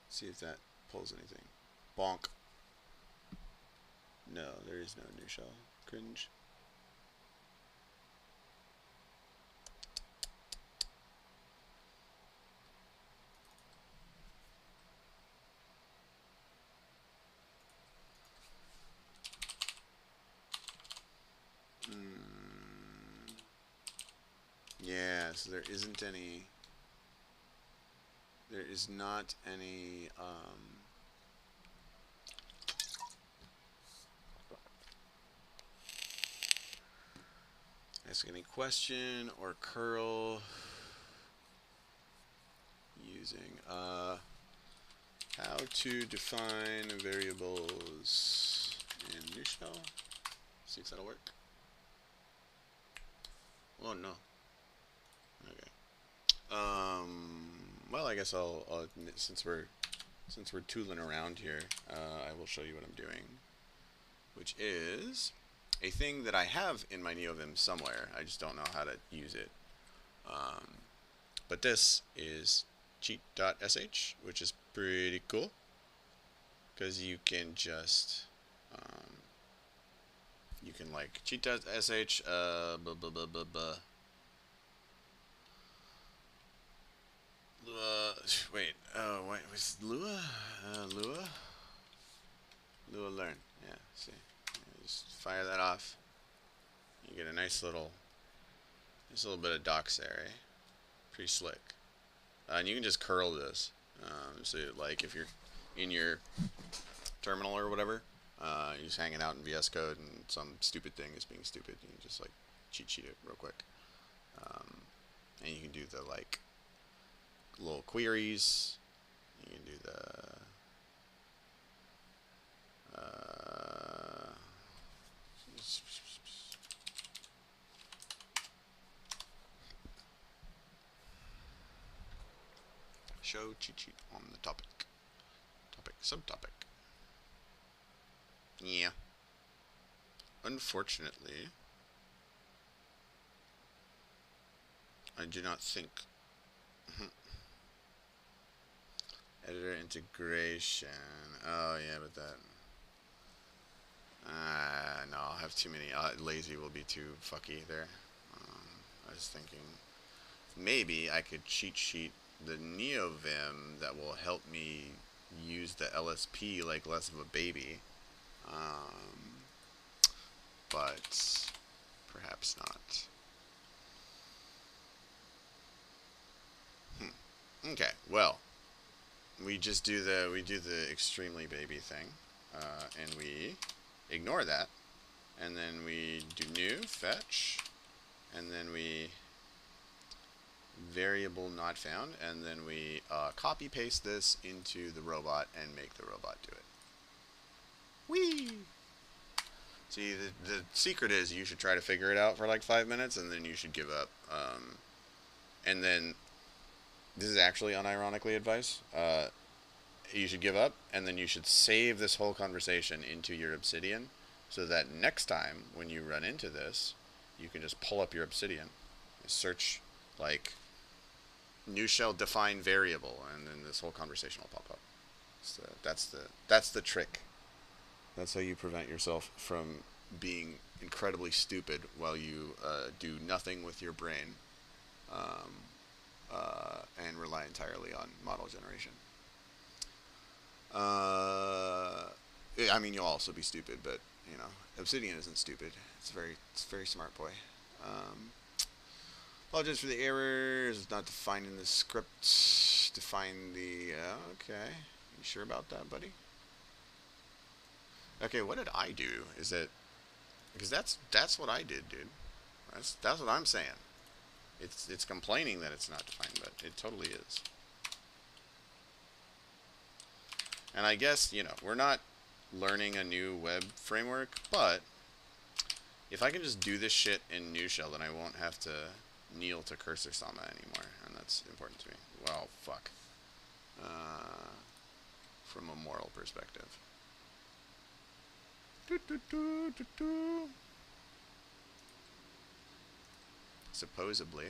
See if that pulls anything. Bonk. No, there is no new shell. Cringe. Yeah, so there isn't any. There is not any. Ask any question or curl using how to define variables in new shell. See if that'll work. Oh no. Okay. Well, I guess I'll since we're tooling around here, I will show you what I'm doing, which is a thing that I have in my NeoVim somewhere. I just don't know how to use it. But this is cheat.sh, which is pretty cool because you can just you can like cheat.sh wait, oh wait, was Lua? Lua learn. Yeah, see. Just fire that off. You get a nice little bit of docs there, eh? Pretty slick. And you can just curl this. So like if you're in your terminal or whatever, you're just hanging out in VS Code and some stupid thing is being stupid, you can just like cheat sheet it real quick. And you can do the like little queries. You can do the show cheat sheet on the topic, subtopic. Yeah. Unfortunately, I do not think. Editor integration. Oh yeah, but that. No, I'll have too many. Lazy will be too fucky there. I was thinking maybe I could cheat sheet the NeoVim that will help me use the LSP like less of a baby. But perhaps not. Okay, well, we do the extremely baby thing, and we ignore that, and then we do new fetch, and then we variable not found, and then we copy paste this into the robot and make the robot do it. Whee! See, the secret is you should try to figure it out for like 5 minutes, and then you should give up. And then, this is actually unironically advice. You should give up, and then you should save this whole conversation into your Obsidian, so that next time when you run into this, you can just pull up your Obsidian, search like new shell define variable, and then this whole conversation will pop up. So that's the trick. That's how you prevent yourself from being incredibly stupid while you do nothing with your brain, and rely entirely on model generation. I mean, you'll also be stupid, but you know, Obsidian isn't stupid. It's very smart boy. Apologies for the errors. It's not defined in the script. Define the. Okay, you sure about that, buddy? Okay, what did I do? Is that because that's what I did, dude. That's what I'm saying. It's complaining that it's not defined, but it totally is. And I guess, you know, we're not learning a new web framework, but if I can just do this shit in new shell, then I won't have to kneel to cursor sama anymore, and that's important to me. Well, fuck. From a moral perspective. Supposedly.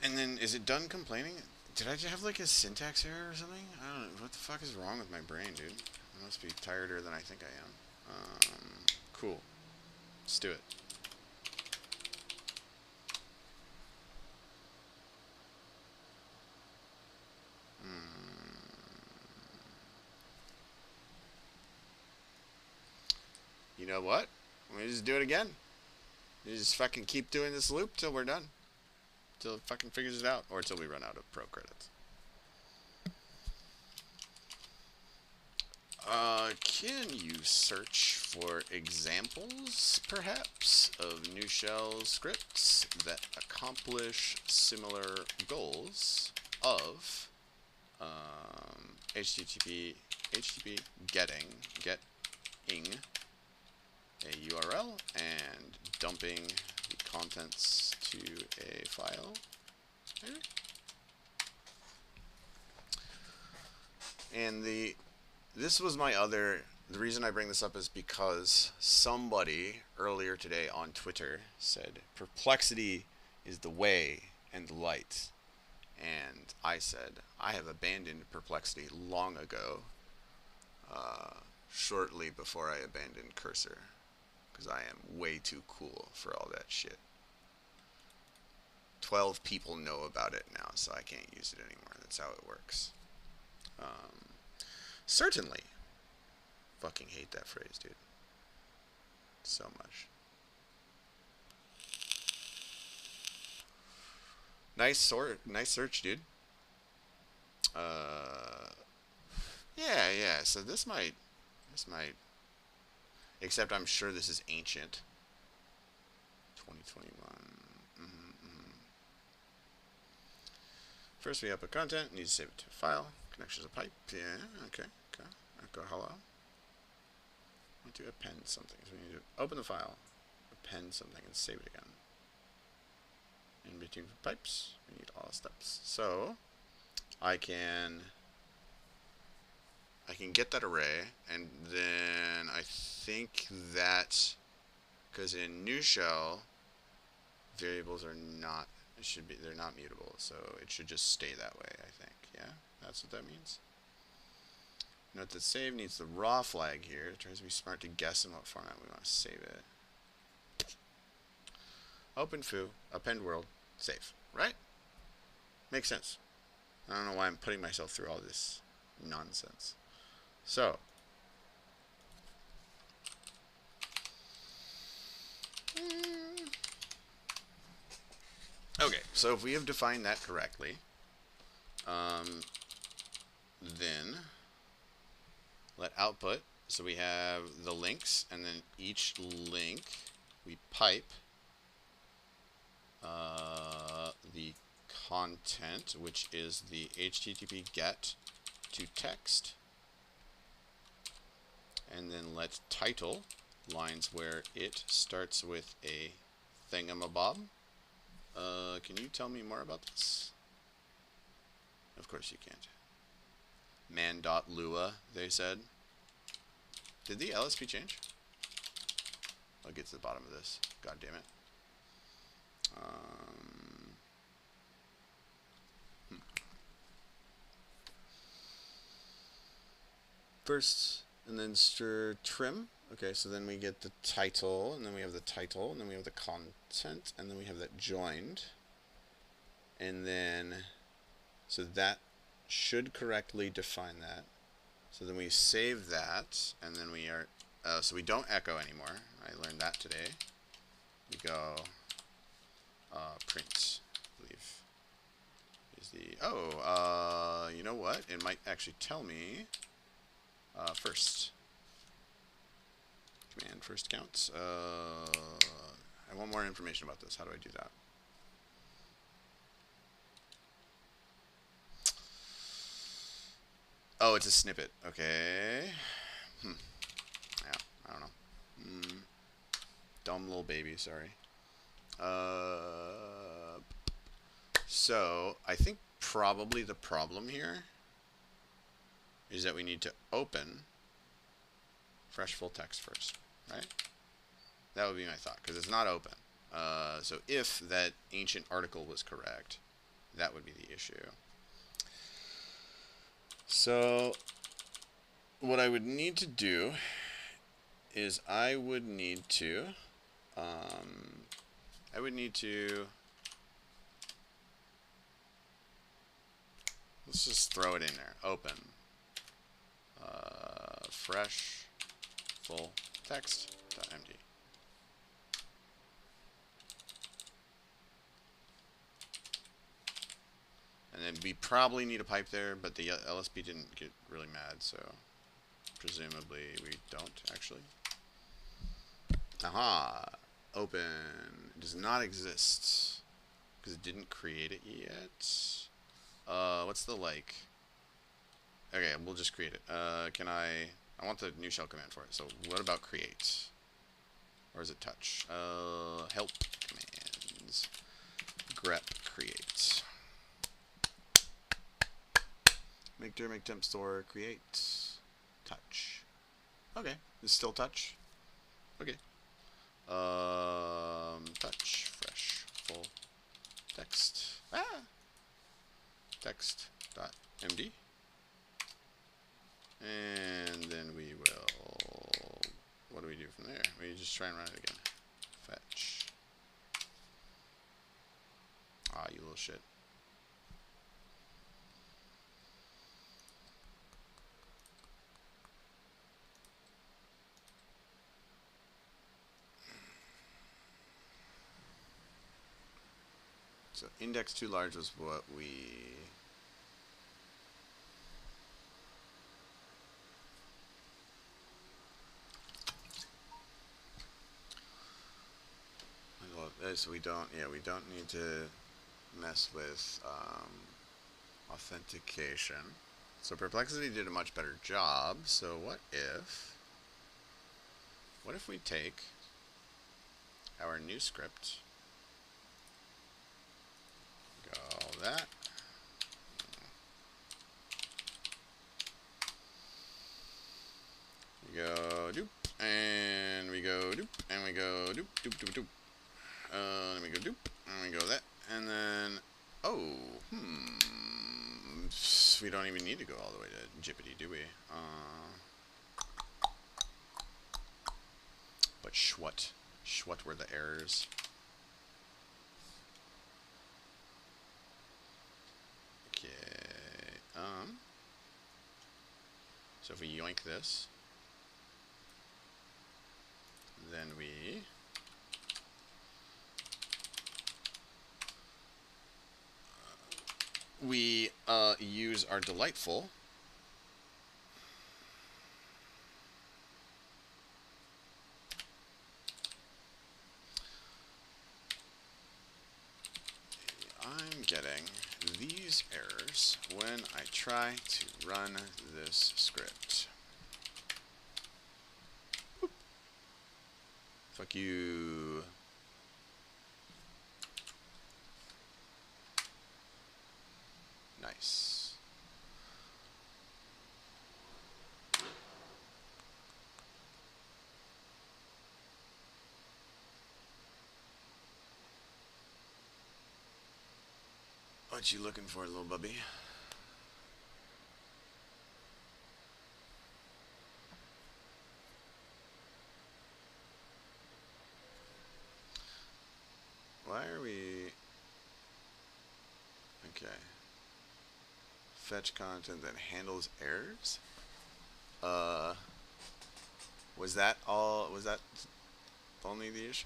And then, is it done complaining? Did I have like a syntax error or something? I don't know. What the fuck is wrong with my brain, dude? I must be tireder than I think I am. Cool. Let's do it. You know what? We just do it again. We just fucking keep doing this loop till we're done. Till it fucking figures it out. Or till we run out of pro credits. Can you search for examples, perhaps, of new shell scripts that accomplish similar goals of HTTP getting a URL and dumping the contents to a file? Maybe? And this was my other, the reason I bring this up is because somebody earlier today on Twitter said perplexity is the way and the light. And I said, I have abandoned perplexity long ago, shortly before I abandoned cursor, because I am way too cool for all that shit. 12 people know about it now, so I can't use it anymore. That's how it works. Certainly. Fucking hate that phrase, dude. So much. Nice search, dude. Yeah. So this might. Except I'm sure this is ancient. 2021. First, we upload content. Need to save it to a file. Connections of pipe. Yeah. Okay. Echo hello. I want to append something. So we need to open the file, append something, and save it again. In between pipes, we need all steps. So I can get that array, and then I think that because in new shell, variables are not, they're not mutable, so it should just stay that way, I think. Yeah, that's what that means. Note that save needs the raw flag here. It tries to be smart to guess in what format we want to save it. Open foo, append world, save, right? Makes sense. I don't know why I'm putting myself through all this nonsense. So, okay, so if we have defined that correctly, then let output, so we have the links, and then each link we pipe the content, which is the HTTP GET to text, and then let title lines where it starts with a thingamabob. Can you tell me more about this? Of course you can't. Man.lua, they said. Did the LSP change? I'll get to the bottom of this. God damn it. First, and then stir trim. Okay, so then we get the title, and then we have the title, and then we have the content, and then we have that joined. And then, so that should correctly define that. So then we save that, and then we are, so we don't echo anymore. I learned that today. We go print, I believe, is the, you know what? It might actually tell me first. Command first counts. I want more information about this. How do I do that? Oh, it's a snippet. Okay. Yeah, I don't know. Dumb little baby, sorry. So, I think probably the problem here is that we need to open fresh full text first, right? That would be my thought, because it's not open. So if that ancient article was correct, that would be the issue. So what I would need to do is I would need to let's just throw it in there. Open fresh full text.md. And then we probably need a pipe there, but the LSP didn't get really mad, so presumably we don't actually. Aha! Open. It does not exist because it didn't create it yet. What's the like? Okay, we'll just create it. I want the new shell command for it. So what about create? Or is it touch? Help commands. grep create. Make dir, make temp store, create, touch. Okay, it's still touch. Okay. Touch, fresh, full, text. Text.md. And then we will, what do we do from there? We just try and run it again. Fetch. Ah, you little shit. So index too large was what we... So we don't need to mess with authentication. So Perplexity did a much better job. So what if we take our new script, go that, we go doop, and we go doop, and we go doop, Doop, doop, doop. Let me go doop. Let me go that. And then, oh, we don't even need to go all the way to Jippity, do we? But What were the errors? Okay, so if we yoink this, then we use our delightful I'm getting these errors when I try to run this script. Boop. Fuck you. Nice. What you looking for, little bubby? Why are we... Okay. Fetch content that handles errors? Was that all... Was that only the issue?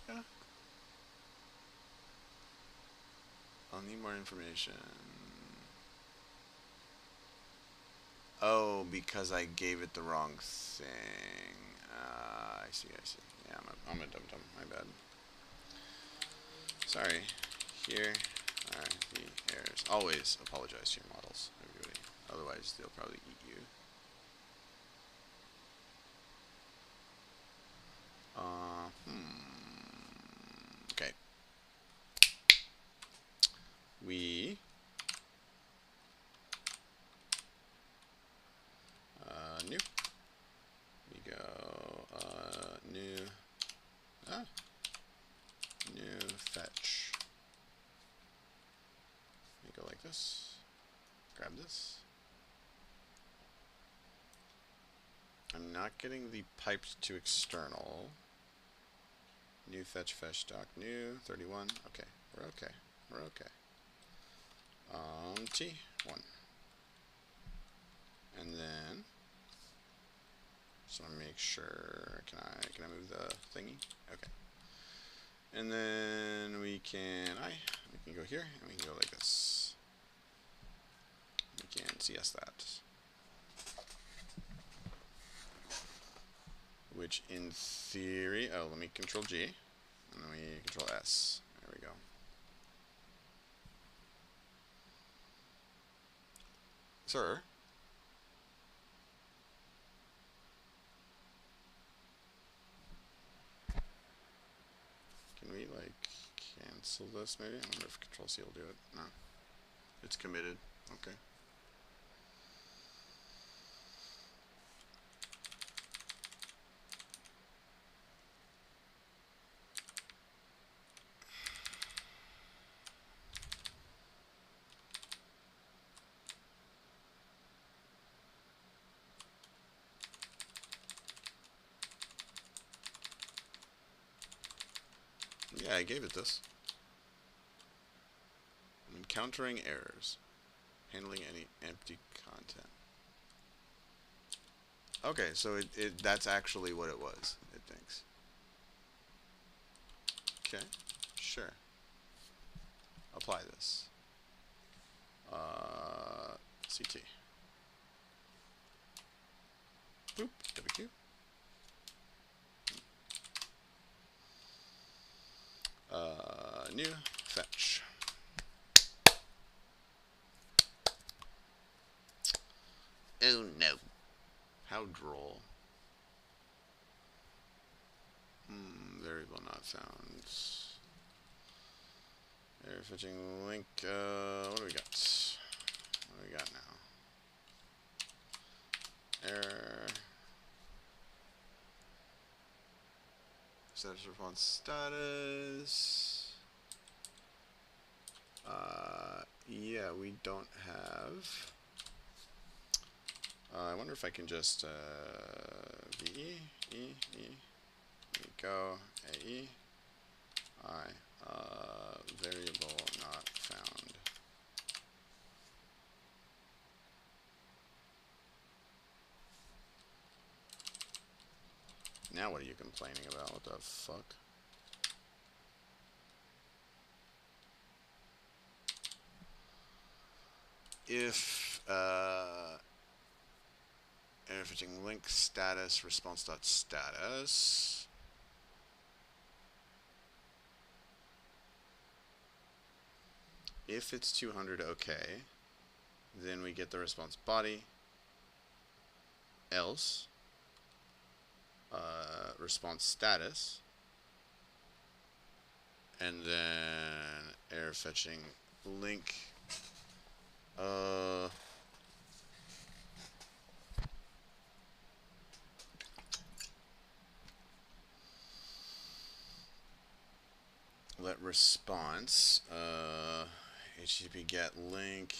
I'll need more information. Oh, because I gave it the wrong thing. I see. Yeah, I'm a dum-dum. My bad. Sorry. Here are the errors. Always apologize to your models, everybody. Otherwise, they'll probably eat you. Okay. We new. We go new fetch. We go like this. Grab this. I'm not getting the piped to external. New fetch doc new 31. Okay, we're okay. T1. And then just want to make sure, can I move the thingy? Okay. And then we can go here and we can go like this. We can CS that. Which in theory, oh, let me control G and then we control S. There we go. Sir. Can we, like, cancel this, maybe? I wonder if Control C will do it. No. It's committed. Okay. Yeah, I gave it this. Encountering errors. Handling any empty content. Okay, so that's actually what it was, it thinks. Okay, sure. Apply this. CT. Boop, WQ. New fetch. Oh no. How droll. Variable not found. Error fetching link. What do we got? What do we got now? Error. Status response status. Yeah, we don't have. I wonder if I can just VE, go, AE, variable not found. Now what are you complaining about? What the fuck? If everything link status response dot status. If it's 200, okay. Then we get the response body. Else, response status, and then error fetching link. Let response HTTP get link.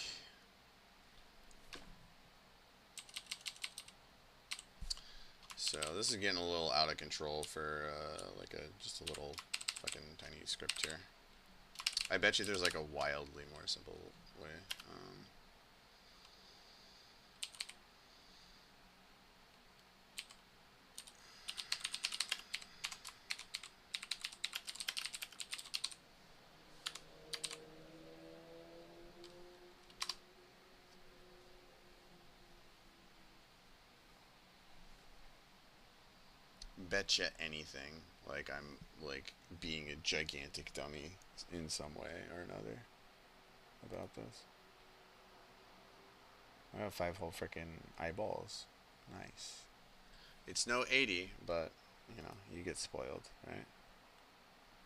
So this is getting a little out of control for like just a little fucking tiny script here. I bet you there's like a wildly more simple way. Betcha anything. Like I'm like being a gigantic dummy in some way or another about this. I have 5 whole freaking eyeballs. Nice. It's no 80, but you know, you get spoiled, right?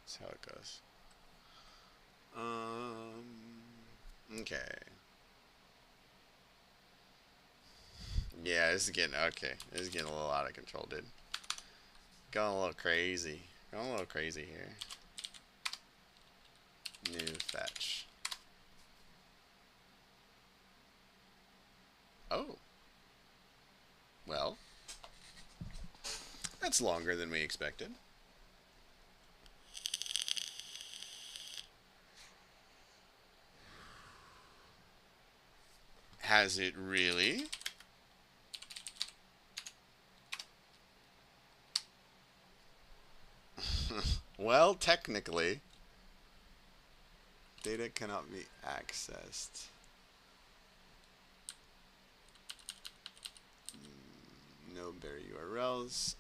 That's how it goes. Okay. Yeah, this is getting okay. This is getting a little out of control, dude. Going a little crazy. Going a little crazy here. New fetch. Oh. Well. That's longer than we expected. Has it really? Well, technically, data cannot be accessed. No bare URLs.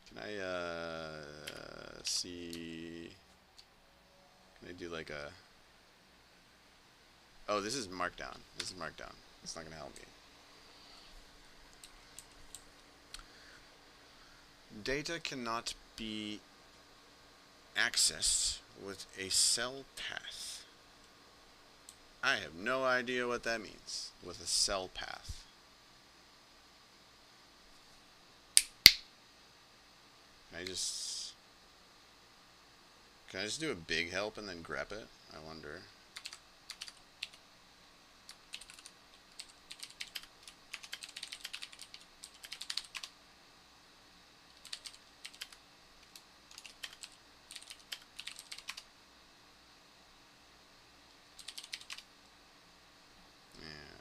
Can I see? Can I do like a? Oh, this is Markdown. This is Markdown. It's not gonna help me. Data cannot be accessed with a cell path. I have no idea what that means with a cell path. Can I just do a big help and then grep it? I wonder.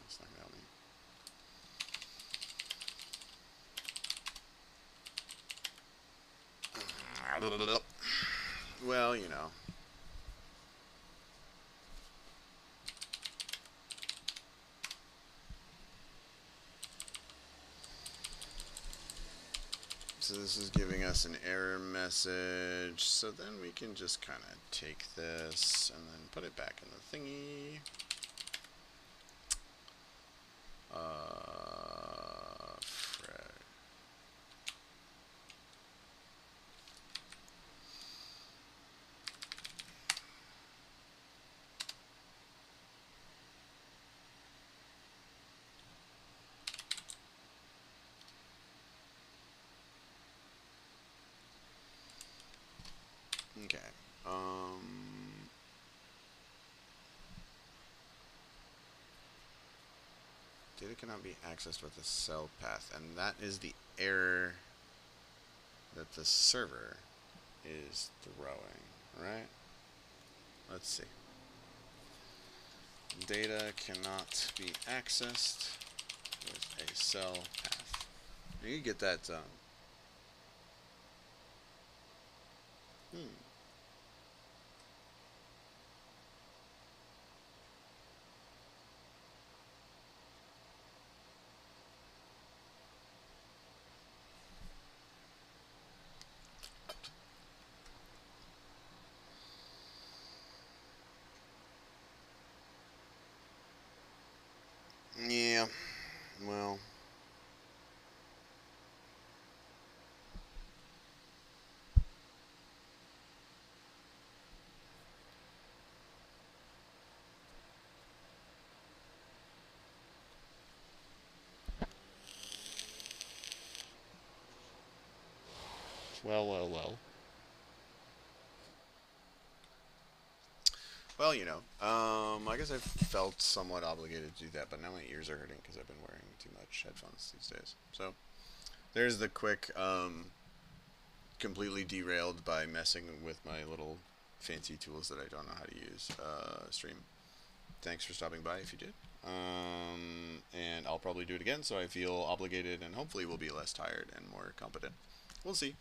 It's not gonna help me. Well, you know. So this is giving us an error message. So then we can just kind of take this and then put it back in the thingy. Fred. Okay. Data cannot be accessed with a cell path, and that is the error that the server is throwing, right? Let's see. Data cannot be accessed with a cell path. You get that. Hmm. Yeah. Well. Well. Well, I guess I felt somewhat obligated to do that, but now my ears are hurting because I've been wearing too much headphones these days. So there's the quick, completely derailed by messing with my little fancy tools that I don't know how to use, stream. Thanks for stopping by if you did. And I'll probably do it again, so I feel obligated and hopefully will be less tired and more competent. We'll see.